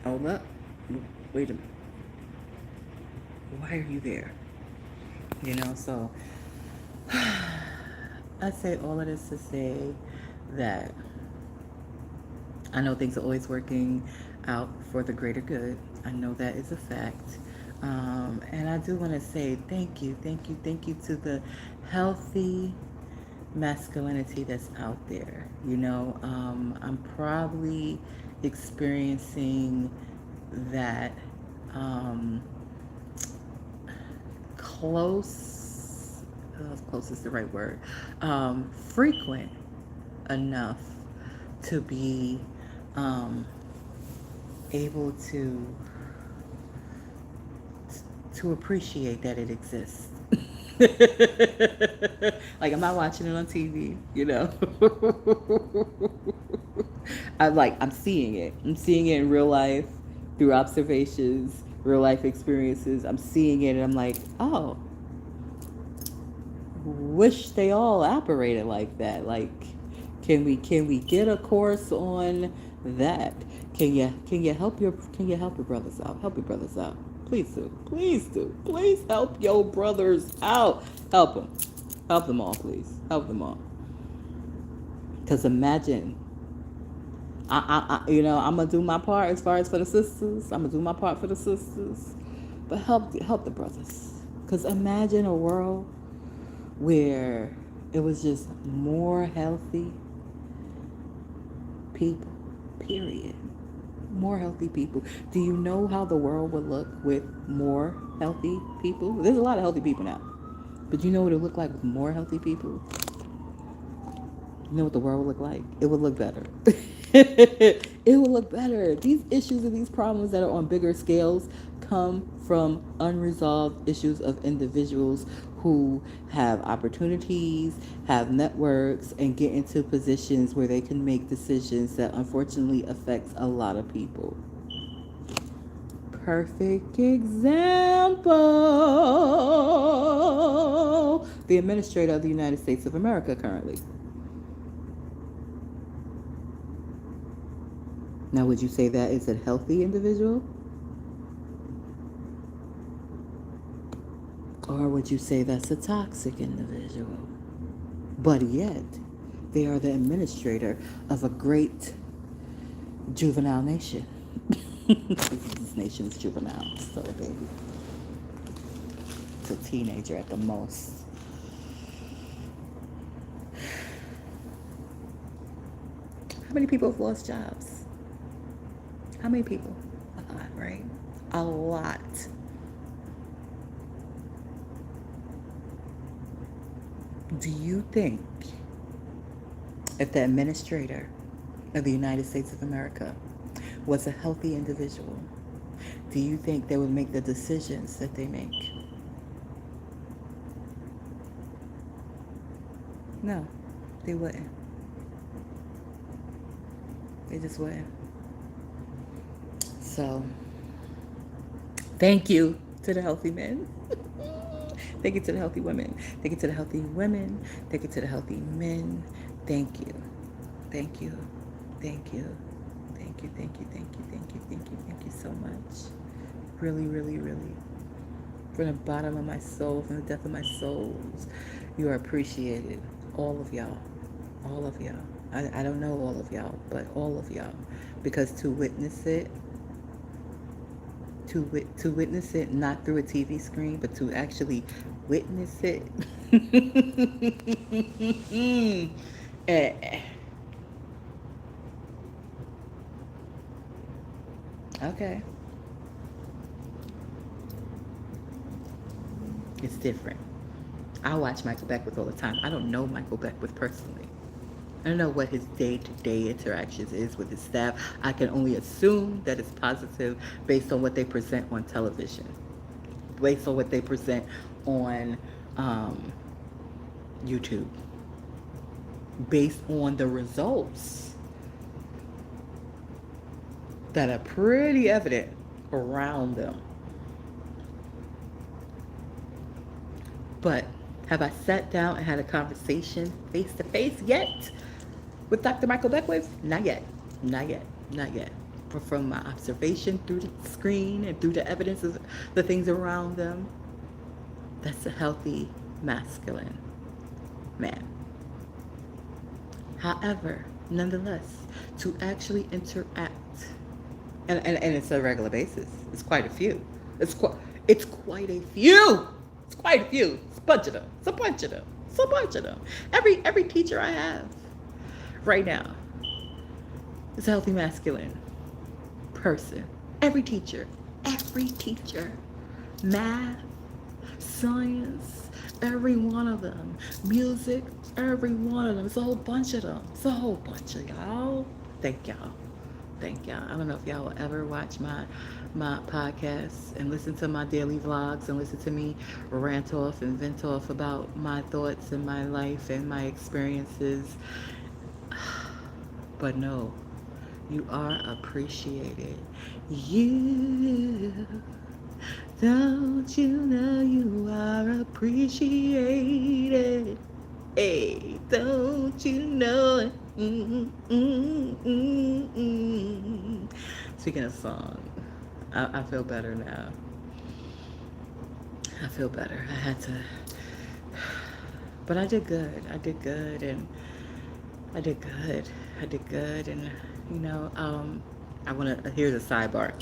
hold up, wait a minute, why are you there? So I say all of this to say that I know things are always working out for the greater good. I know that is a fact. And I do want to say thank you to the healthy masculinity that's out there. I'm probably experiencing that close, close is the right word, frequent enough to be able to appreciate that it exists. Like, I'm not watching it on TV, you know. I'm seeing it. I'm seeing it in real life through observations, real life experiences. I'm seeing it and I'm like, oh, wish they all operated like that. Like, can we get a course on that? Can you help your brothers out? Help your brothers out. Please do. Please do. Please help your brothers out. Help them. Help them all, please. Help them all. Because imagine, I'm gonna do my part as far as for the sisters. I'm gonna do my part for the sisters, but help the brothers. Because imagine a world where it was just more healthy people. Period. More healthy people. Do you know how the world would look with more healthy people? There's a lot of healthy people now, but you know what it would look like with more healthy people? You know what the world would look like? It would look better. It would look better. These issues and these problems that are on bigger scales come from unresolved issues of individuals who have opportunities, have networks, and get into positions where they can make decisions that unfortunately affects a lot of people. Perfect example. The administrator of the United States of America currently. Now, would you say that is a healthy individual? Or would you say that's a toxic individual? But yet, they are the administrator of a great juvenile nation. This nation is juvenile, so baby. It's a teenager at the most. How many people have lost jobs? How many people? A lot, right? A lot. Do you think if the administrator of the United States of America was a healthy individual, do you think they would make the decisions that they make? No, they wouldn't. They just wouldn't. So, thank you to the healthy men. Thank you to the healthy women. Thank you to the healthy women. Thank you to the healthy men. Thank you. Thank you. Thank you. Thank you. Thank you. Thank you. Thank you. Thank you. Thank you so much. Really, really, really. From the bottom of my soul, from the depth of my souls, you are appreciated. All of y'all. All of y'all. I don't know all of y'all, but all of y'all. Because to witness it, to witness it not through a TV screen, but to actually witness it. Okay. It's different. I watch Michael Beckwith all the time. I don't know Michael Beckwith personally. I don't know what his day-to-day interactions is with his staff. I can only assume that it's positive based on what they present on television, based on what they present on YouTube, based on the results that are pretty evident around them. But have I sat down and had a conversation face to face yet with Dr. Michael Beckwith? Not yet. Not yet. Not yet. But from my observation through the screen and through the evidence of the things around them, that's a healthy masculine man. However, nonetheless, to actually interact, and it's a regular basis. It's quite a few. It's quite a few. It's quite a few. It's a bunch of them. It's a bunch of them. It's a bunch of them. Every teacher I have right now is a healthy masculine person. Every teacher. Math, science, every one of them, music, every one of them. It's a whole bunch of them. It's a whole bunch of y'all. Thank y'all. Thank y'all. I don't know if y'all will ever watch my podcast and listen to my daily vlogs and listen to me rant off and vent off about my thoughts and my life and my experiences. But no, you are appreciated. You, don't you know you are appreciated? Hey, don't you know it? Speaking of song, I feel better now. I feel better. I had to, but I did good. I did good, and I did good. I did good, and you know, I want to. Here's a sidebar.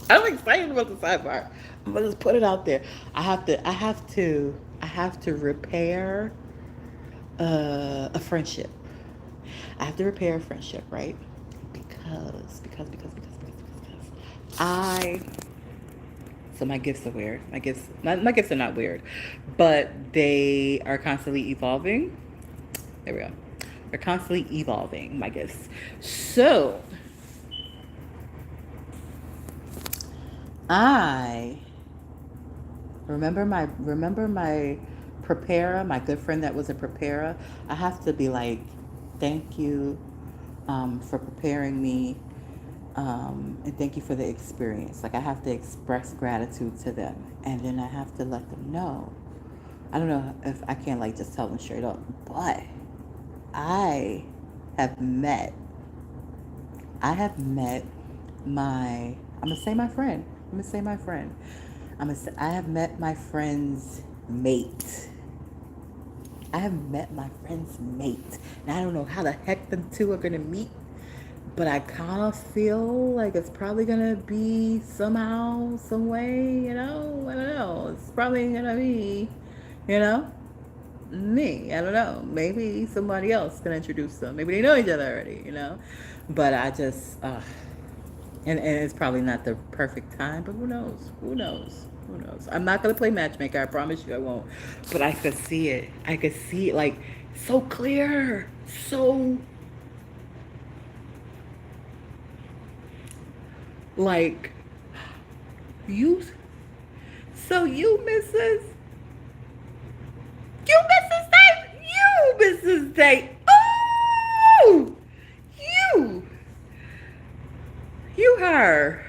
I'm excited about the sidebar. I'm gonna just put it out there. I have to repair a friendship. I have to repair a friendship, right? Because I. So my gifts are weird. My gifts are not weird, but they are constantly evolving. There we go. They're constantly evolving. My gifts. So I remember my preparer, my good friend that was a preparer. I have to be like, thank you for preparing me, and thank you for the experience. Like I have to express gratitude to them, and then I have to let them know. I don't know if I can't like just tell them straight up, but I have met. I have met my. I'm gonna say my friend. I'm gonna say my friend. I have met my friend's mate. I have met my friend's mate. And I don't know how the heck them two are gonna meet, but I kind of feel like it's probably gonna be somehow, some way, you know. I don't know. It's probably gonna be, you know, me. I don't know. Maybe somebody else can introduce them. Maybe they know each other already, you know. But I just, and it's probably not the perfect time, but who knows? Who knows? Who knows? I'm not gonna play matchmaker. I promise you, I won't. But I could see it. I could see it like so clear, so like you. So you, Mrs. You, Mrs. Day. You, Mrs. Day. Oh, you. You her.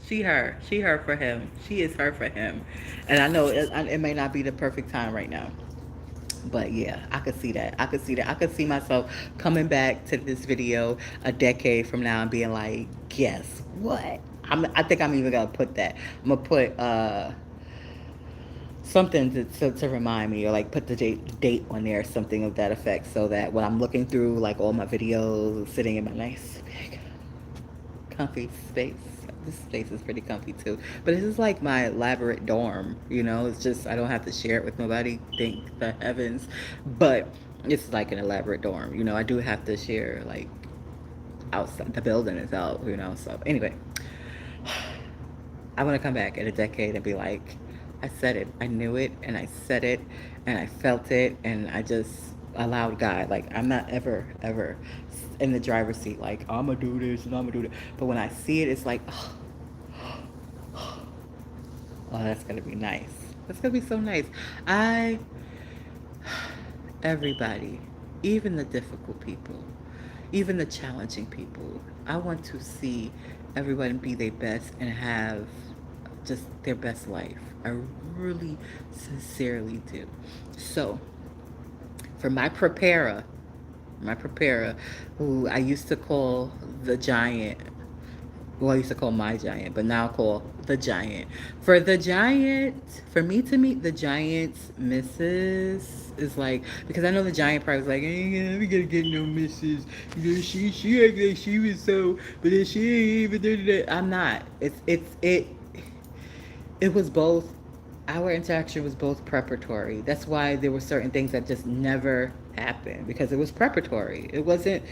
She her for him. She is her for him. And I know it may not be the perfect time right now. But yeah, I could see that. I could see that. I could see myself coming back to this video a decade from now and being like, guess what? I think I'm even gonna put that. I'm gonna put something to remind me, or like put the date on there, something of that effect, so that when I'm looking through like all my videos, sitting in my nice big comfy space. This space is pretty comfy too. But this is like my elaborate dorm, you know? It's just, I don't have to share it with nobody, thank the heavens. But it's like an elaborate dorm, you know? I do have to share, like, outside. The building is out, you know? So, anyway. I want to come back in a decade and be like, I said it. I knew it, and I said it, and I felt it, and I just allowed God. Like, I'm not ever in the driver's seat, like, I'm going to do this and I'm going to do that. But when I see it, it's like, oh, that's going to be nice. That's going to be so nice. Everybody, even the difficult people, even the challenging people, I want to see everyone be their best and have just their best life. I really sincerely do. So, for my preparer, who I used to call the giant, well, I used to call my giant, but now call the giant. For the giant, for me to meet the giant's missus is like, because I know the giant part was like, ain't never gonna get no missus. You know, she acted like she was so, but then she ain't even did that. I'm not. It was both. Our interaction was both preparatory. That's why there were certain things that just never happen because it was preparatory. It wasn't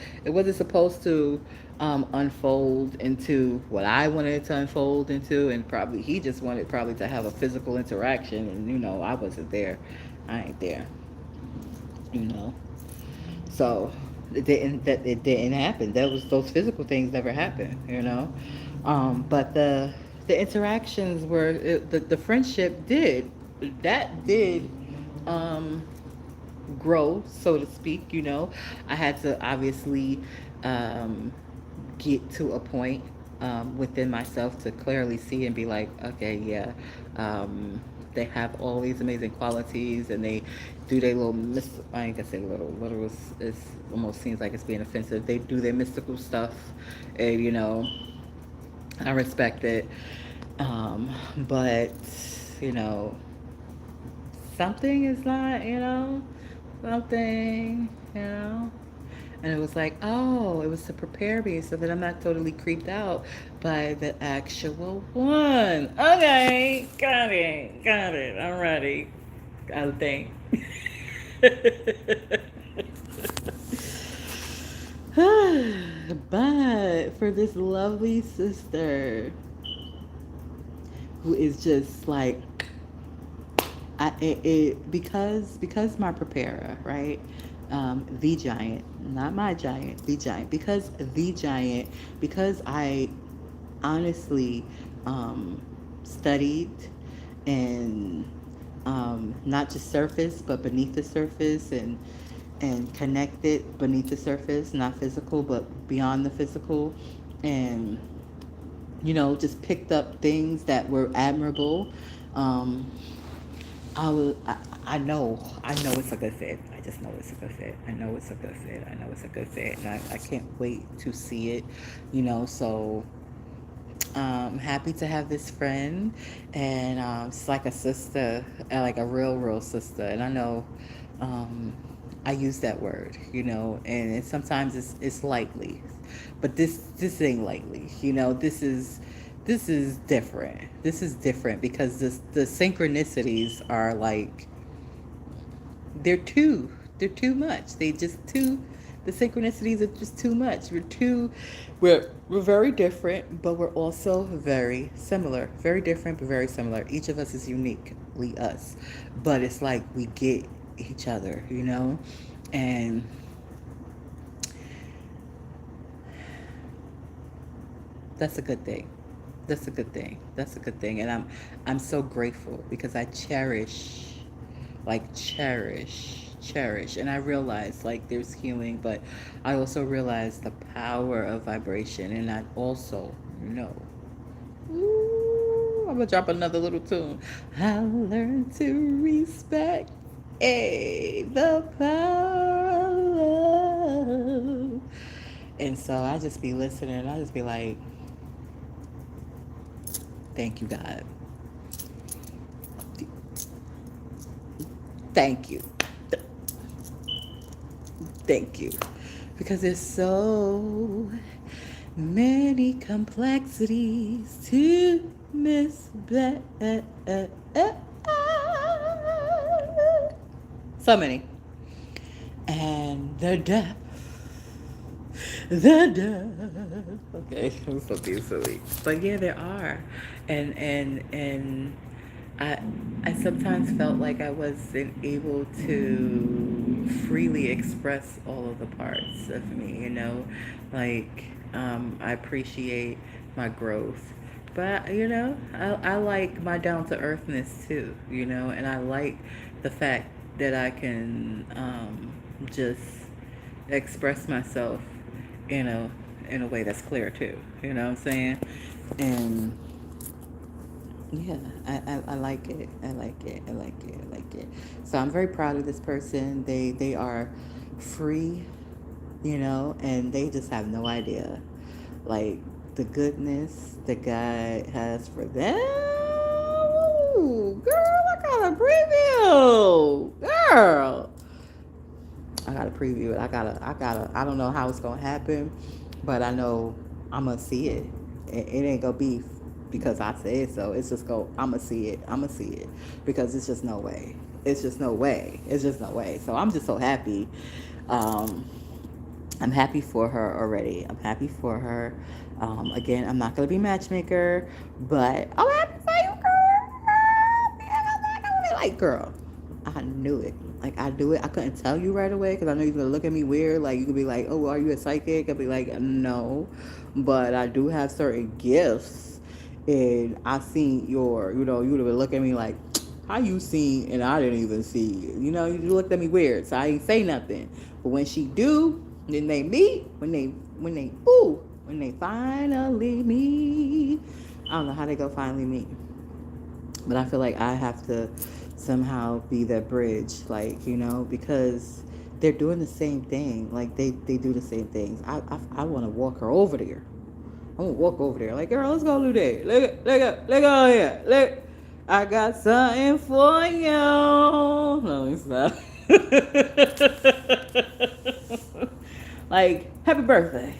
supposed to unfold into what I wanted it to unfold into, and probably he just wanted probably to have a physical interaction, and I wasn't there. I ain't there. You know. So it didn't happen. That was those physical things never happened. But the interactions the friendship did um grow, so to speak. I had to obviously um get to a point within myself to clearly see and be like, okay, yeah, they have all these amazing qualities, and they do their little I ain't gonna say little is almost seems like it's being offensive. They do their mystical stuff, and I respect it. But you know, something is not, something, And it was like, oh, it was to prepare me so that I'm not totally creeped out by the actual one. Okay, got it. I'm ready. I think. But for this lovely sister who is just like because my preparer, right? The giant, not my giant, the giant. Because the giant, because I honestly studied and not just surface, but beneath the surface, and connected beneath the surface, not physical, but beyond the physical, and just picked up things that were admirable. Um, I know it's a good fit. I just know it's a good fit. I know it's a good fit. I know it's a good fit. And I can't wait to see it. So happy to have this friend. And it's like a sister, like a real sister. And I know I use that word, and sometimes it's lightly. But this ain't lightly. This is different. This is different because the synchronicities are like they're too much. The synchronicities are just too much. We're very different, but we're also very similar. Very different, but very similar. Each of us is uniquely us, but it's like we get each other. And that's a good thing. That's a good thing. That's a good thing. And I'm so grateful because I cherish. And I realize like there's healing, but I also realize the power of vibration. And I also know. Ooh, I'm gonna drop another little tune. I learned to respect the power of love. And so I just be listening and I just be like, thank you, God. Thank you. Thank you. Because there's so many complexities to Miss Black. So many. And the depth. Okay, I'm so being silly. But yeah, there are. And I sometimes felt like I wasn't able to freely express all of the parts of me. Like I appreciate my growth, but I like my down to earthness too. And I like the fact that I can just express myself in a way that's clear too. You know what I'm saying? And yeah, I like it. I like it. I like it. I like it. So I'm very proud of this person. They are free, and they just have no idea, like the goodness that God has for them. Ooh, girl, I got a preview. Girl, I got to preview it. I don't know how it's gonna happen, but I know I'm gonna see it. It ain't gonna be because I said so. It's just I'm gonna see it. I'm gonna see it because it's just no way. it's just no way. It's just no way. So I'm just so happy. Um, I'm happy for her already. I'm happy for her. Again, I'm not gonna be matchmaker, but I'm happy for you, girl. Like, girl, I knew it. Like, I knew it. I couldn't tell you right away because I know you're gonna look at me weird. Like, you could be like, "Oh, are you a psychic?" I'd be like, "No," but I do have certain gifts, and I seen your. You would have looked at me like, "How you seen?" And I didn't even see you. You looked at me weird, so I ain't say nothing. But when she do, then they meet. When they finally meet. I don't know how they go finally meet, but I feel like I have to somehow be that bridge, like, because they're doing the same thing. Like, they do the same things. I want to walk her over there. I want to walk over there. Like, girl, let's go do that. Look here. Look, I got something for you. No, it's not. Like, happy birthday.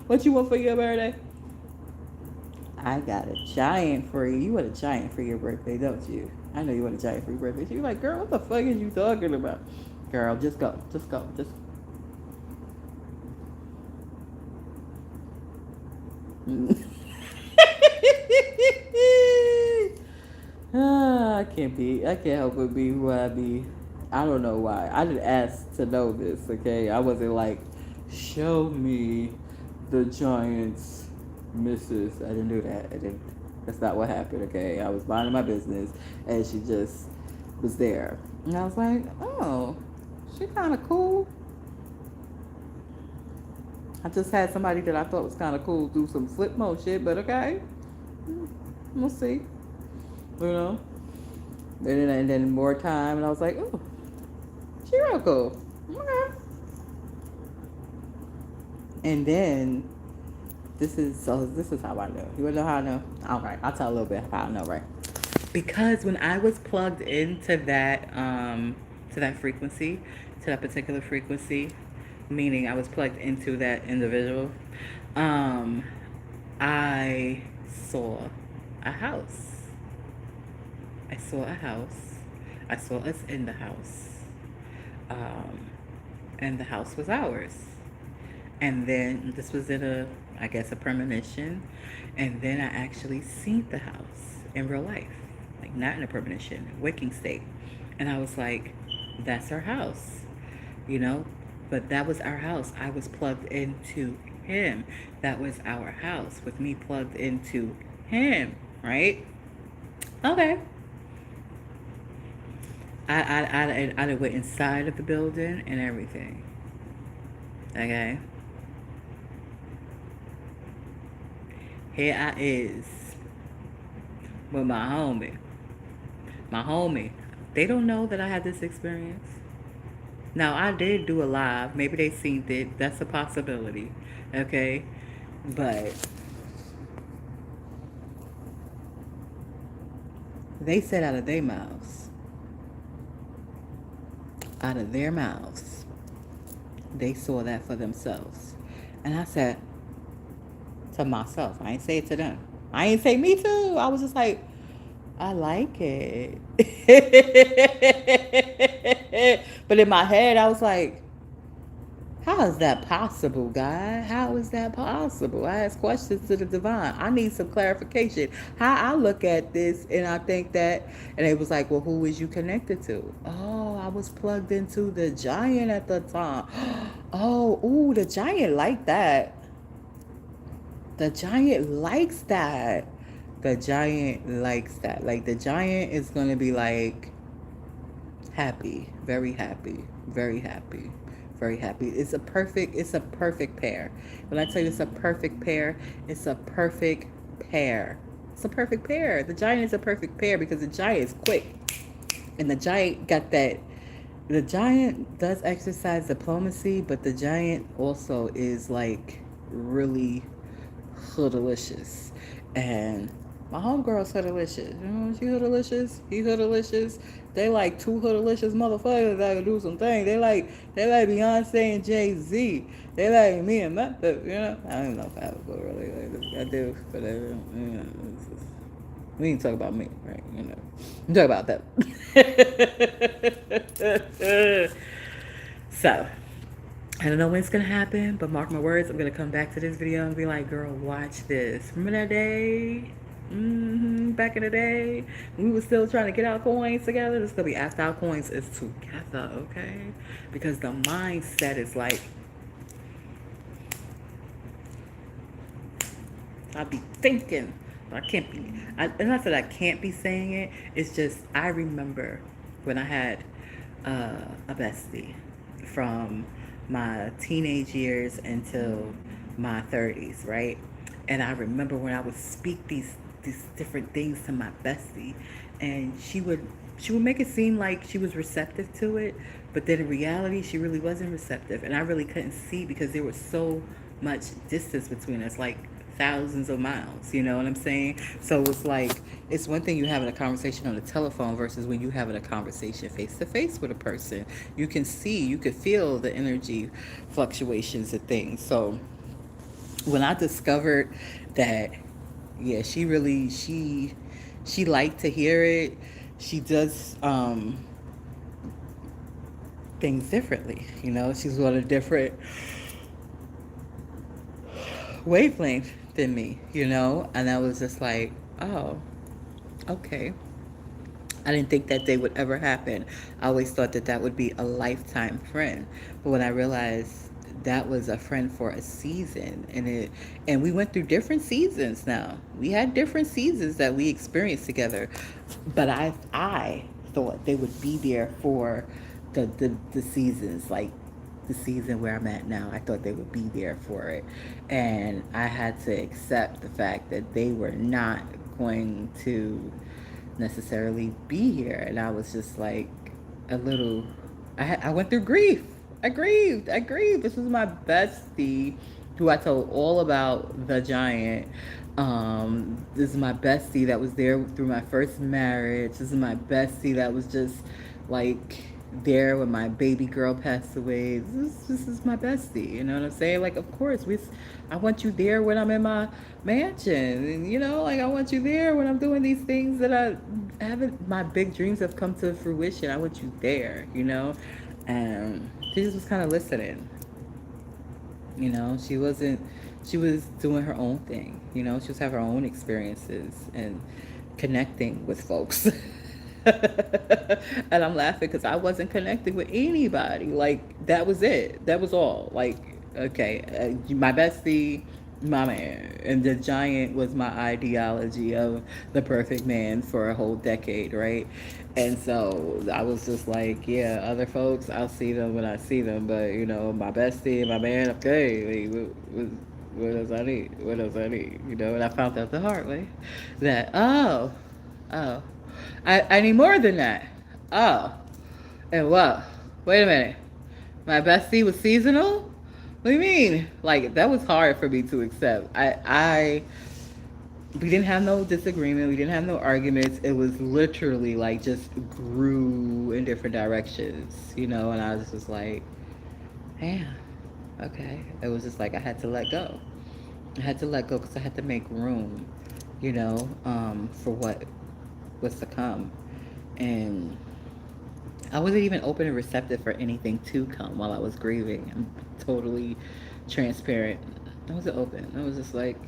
What you want for your birthday? I got a giant for you. You want a giant for your birthday, don't you? I know you want a giant for your birthday. She's like, girl, what the fuck is you talking about? Girl, just go. Just go. Just. I can't help but be who I be. I don't know why. I didn't ask to know this, okay? I wasn't like, show me the Giants misses. I didn't do that. That's not what happened, okay? I was minding my business and she just was there. And I was like, oh, she kind of cool. I just had somebody that I thought was kind of cool do some flip mode shit, but okay. We'll see. You know? And then more time, and I was like, oh, she real cool. Okay. And then this is how I know. You wanna know how I know? All right, I'll tell a little bit how I know, right? Because when I was plugged into that frequency, to that particular frequency, meaning I was plugged into that individual, um, I saw a house. I saw a house. I saw us in the house. Um, and the house was ours. And then this was in I guess, a premonition. And then I actually seen the house in real life, like not in a premonition, waking state. And I was like, that's our house, you know? But that was our house. I was plugged into him. That was our house with me plugged into him, right? Okay. I went inside of the building and everything. Okay. Here I is with my homie. My homie. They don't know that I had this experience. Now, I did do a live. Maybe they seen it. That's a possibility. Okay. But they said out of their mouths, they saw that for themselves. And I said to myself, I ain't say it to them. I ain't say me too. I was just like, I like it. But in my head, I was like, how is that possible, God? How is that possible? I ask questions to the divine. I need some clarification. How I look at this and I think that, and it was like, well, who was you connected to? Oh, I was plugged into the giant at the time. Oh, ooh, the giant liked that. The giant likes that. The giant likes that. Like, the giant is going to be like happy, very happy, very happy, very happy. It's a perfect pair. When I tell you it's a perfect pair, it's a perfect pair. It's a perfect pair. The giant is a perfect pair because the giant is quick. And the giant got that. The giant does exercise diplomacy, but the giant also is like really hoodalicious. And my homegirl's hoodalicious. You know, she hoodalicious, he hoodalicious. They like two hoodalicious motherfuckers that can do some things. They like Beyonce and Jay-Z. They like me and Method, you know. I don't know if I would go really like this. I do, but We ain't talk about me, right? You know, I'm talking about them. So, I don't know when it's gonna happen, but mark my words, I'm gonna come back to this video and be like, girl, watch this. Remember that day? Back in the day, we were still trying to get our coins together. This is gonna be after our coins is together, okay? Because the mindset is like, I be thinking, but I can't be. And not that I can't be saying it. It's just I remember when I had a bestie from my teenage years until my 30s, right? And I remember when I would speak these different things to my bestie, and she would make it seem like she was receptive to it, but then in reality she really wasn't receptive, and I really couldn't see because there was so much distance between us, like thousands of miles, you know what I'm saying? So it's like, it's one thing you having a conversation on the telephone versus when you having a conversation face to face with a person. You can see, you can feel the energy fluctuations of things. So when I discovered that, yeah, she liked to hear it. She does things differently, you know. She's on a different wavelength than me, you know. And I was just like, oh, okay. I didn't think that day would ever happen. I always thought that that would be a lifetime friend. But when I realized that was a friend for a season, and we went through different seasons now. We had different seasons that we experienced together. But I thought they would be there for the seasons, like the season where I'm at now. I thought they would be there for it. And I had to accept the fact that they were not going to necessarily be here. And I was just like a little, I went through grief. I grieved. This was my bestie who I told all about the giant. This is my bestie that was there through my first marriage. This is my bestie that was just like there when my baby girl passed away. This is my bestie. You know what I'm saying? Like, of course, I want you there when I'm in my mansion. And, you know, like, I want you there when I'm doing these things that I haven't, my big dreams have come to fruition. I want you there, you know? And she just was kind of listening. You know, she was doing her own thing. You know, she was having her own experiences and connecting with folks. And I'm laughing because I wasn't connecting with anybody. Like, that was it. That was all. Like, okay, my bestie, my man. And the giant was my ideology of the perfect man for a whole decade, right? And so I was just like, yeah, other folks, I'll see them when I see them. But, you know, my bestie, my man, okay, like, what else I need? What else I need? You know, and I found out the hard way that, oh, I need more than that. Oh, and what? Wait a minute. My bestie was seasonal? What do you mean? Like, that was hard for me to accept. We didn't have no disagreement. We didn't have no arguments. It was literally like just grew in different directions, you know. And I was just like, damn, okay. It was just like I had to let go. I had to let go because I had to make room, you know, for what was to come. And I wasn't even open and receptive for anything to come while I was grieving. I'm totally transparent. I wasn't open. I was just like,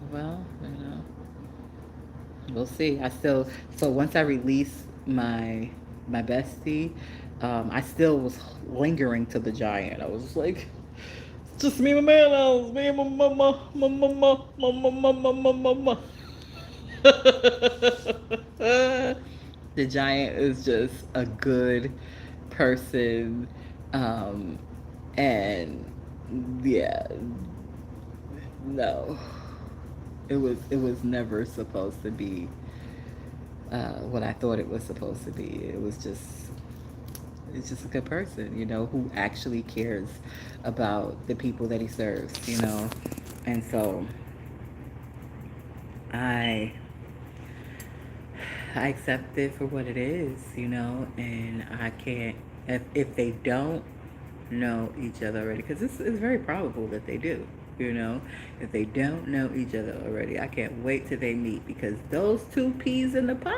well, you know, we'll see. So once I released my bestie, I still was lingering to the giant. I was just like, just me and my man, I was me and my mama, my mama, my mama, my mama, my. The giant is just a good person, and yeah, no, it was never supposed to be what I thought it was supposed to be. It's just a good person, you know, who actually cares about the people that he serves, you know. And so I accept it for what it is, you know. And I can't, if they don't know each other already, because it's very probable that they do, You know, if they don't know each other already, I can't wait till they meet because those two peas in the pod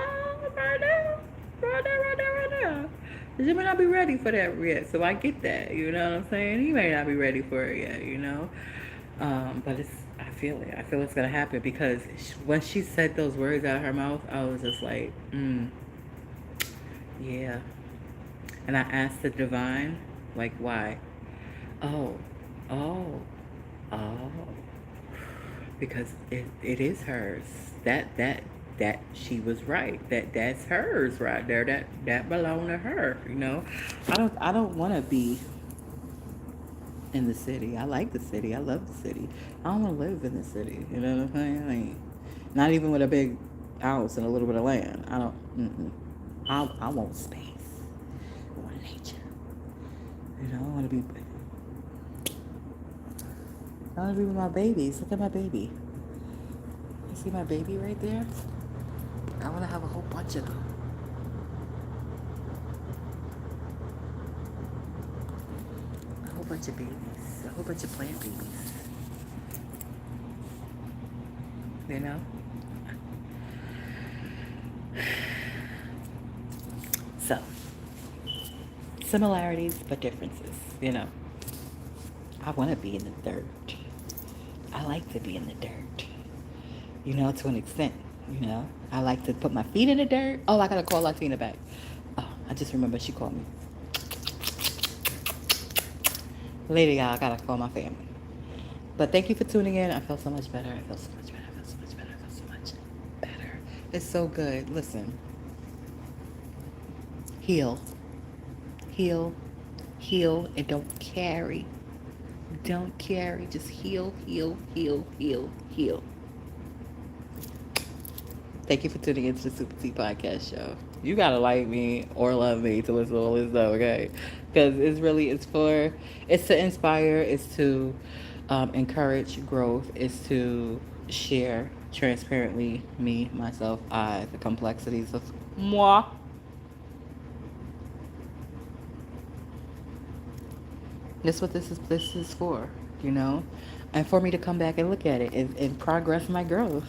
right now, right now. You may not be ready for that yet, so I get that. You know what I'm saying? You may not be ready for it yet. You know, but it's. I feel it. I feel it's gonna happen because when she said those words out of her mouth, I was just like, yeah. And I asked the divine, like, why? Oh, oh, oh. Because it is hers. That she was right. That's hers right there. That belonged to her. You know, I don't want to be in the city. I like the city. I love the city. I don't want to live in the city. You know what I'm saying? Not even with a big house and a little bit of land. I don't. I want space. I want nature. You know, I want to be. I want to be with my babies. Look at my baby. You see my baby right there? I want to have a whole bunch of them. A whole bunch of babies. A whole bunch of plant babies. You know? So, similarities but differences, you know. I want to be in the dirt. I like to be in the dirt. You know, to an extent. You know, I like to put my feet in the dirt. Oh, I gotta call Latina back. Oh, I just remember she called me. Later, y'all, I gotta call my family. But thank you for tuning in. I felt so much better. I felt so much better. I felt so much better. I felt so much better. It's so good. Listen. Heal. Heal. Heal. And don't carry. Don't carry. Just heal, heal, heal, heal, heal. Thank you for tuning into the SupaTea Podcast Show. You gotta like me or love me to listen to all this stuff, okay? Because it's to inspire, it's to encourage growth, it's to share transparently me, myself, I, the complexities of moi. That's what this is for, you know? And for me to come back and look at it and progress my growth.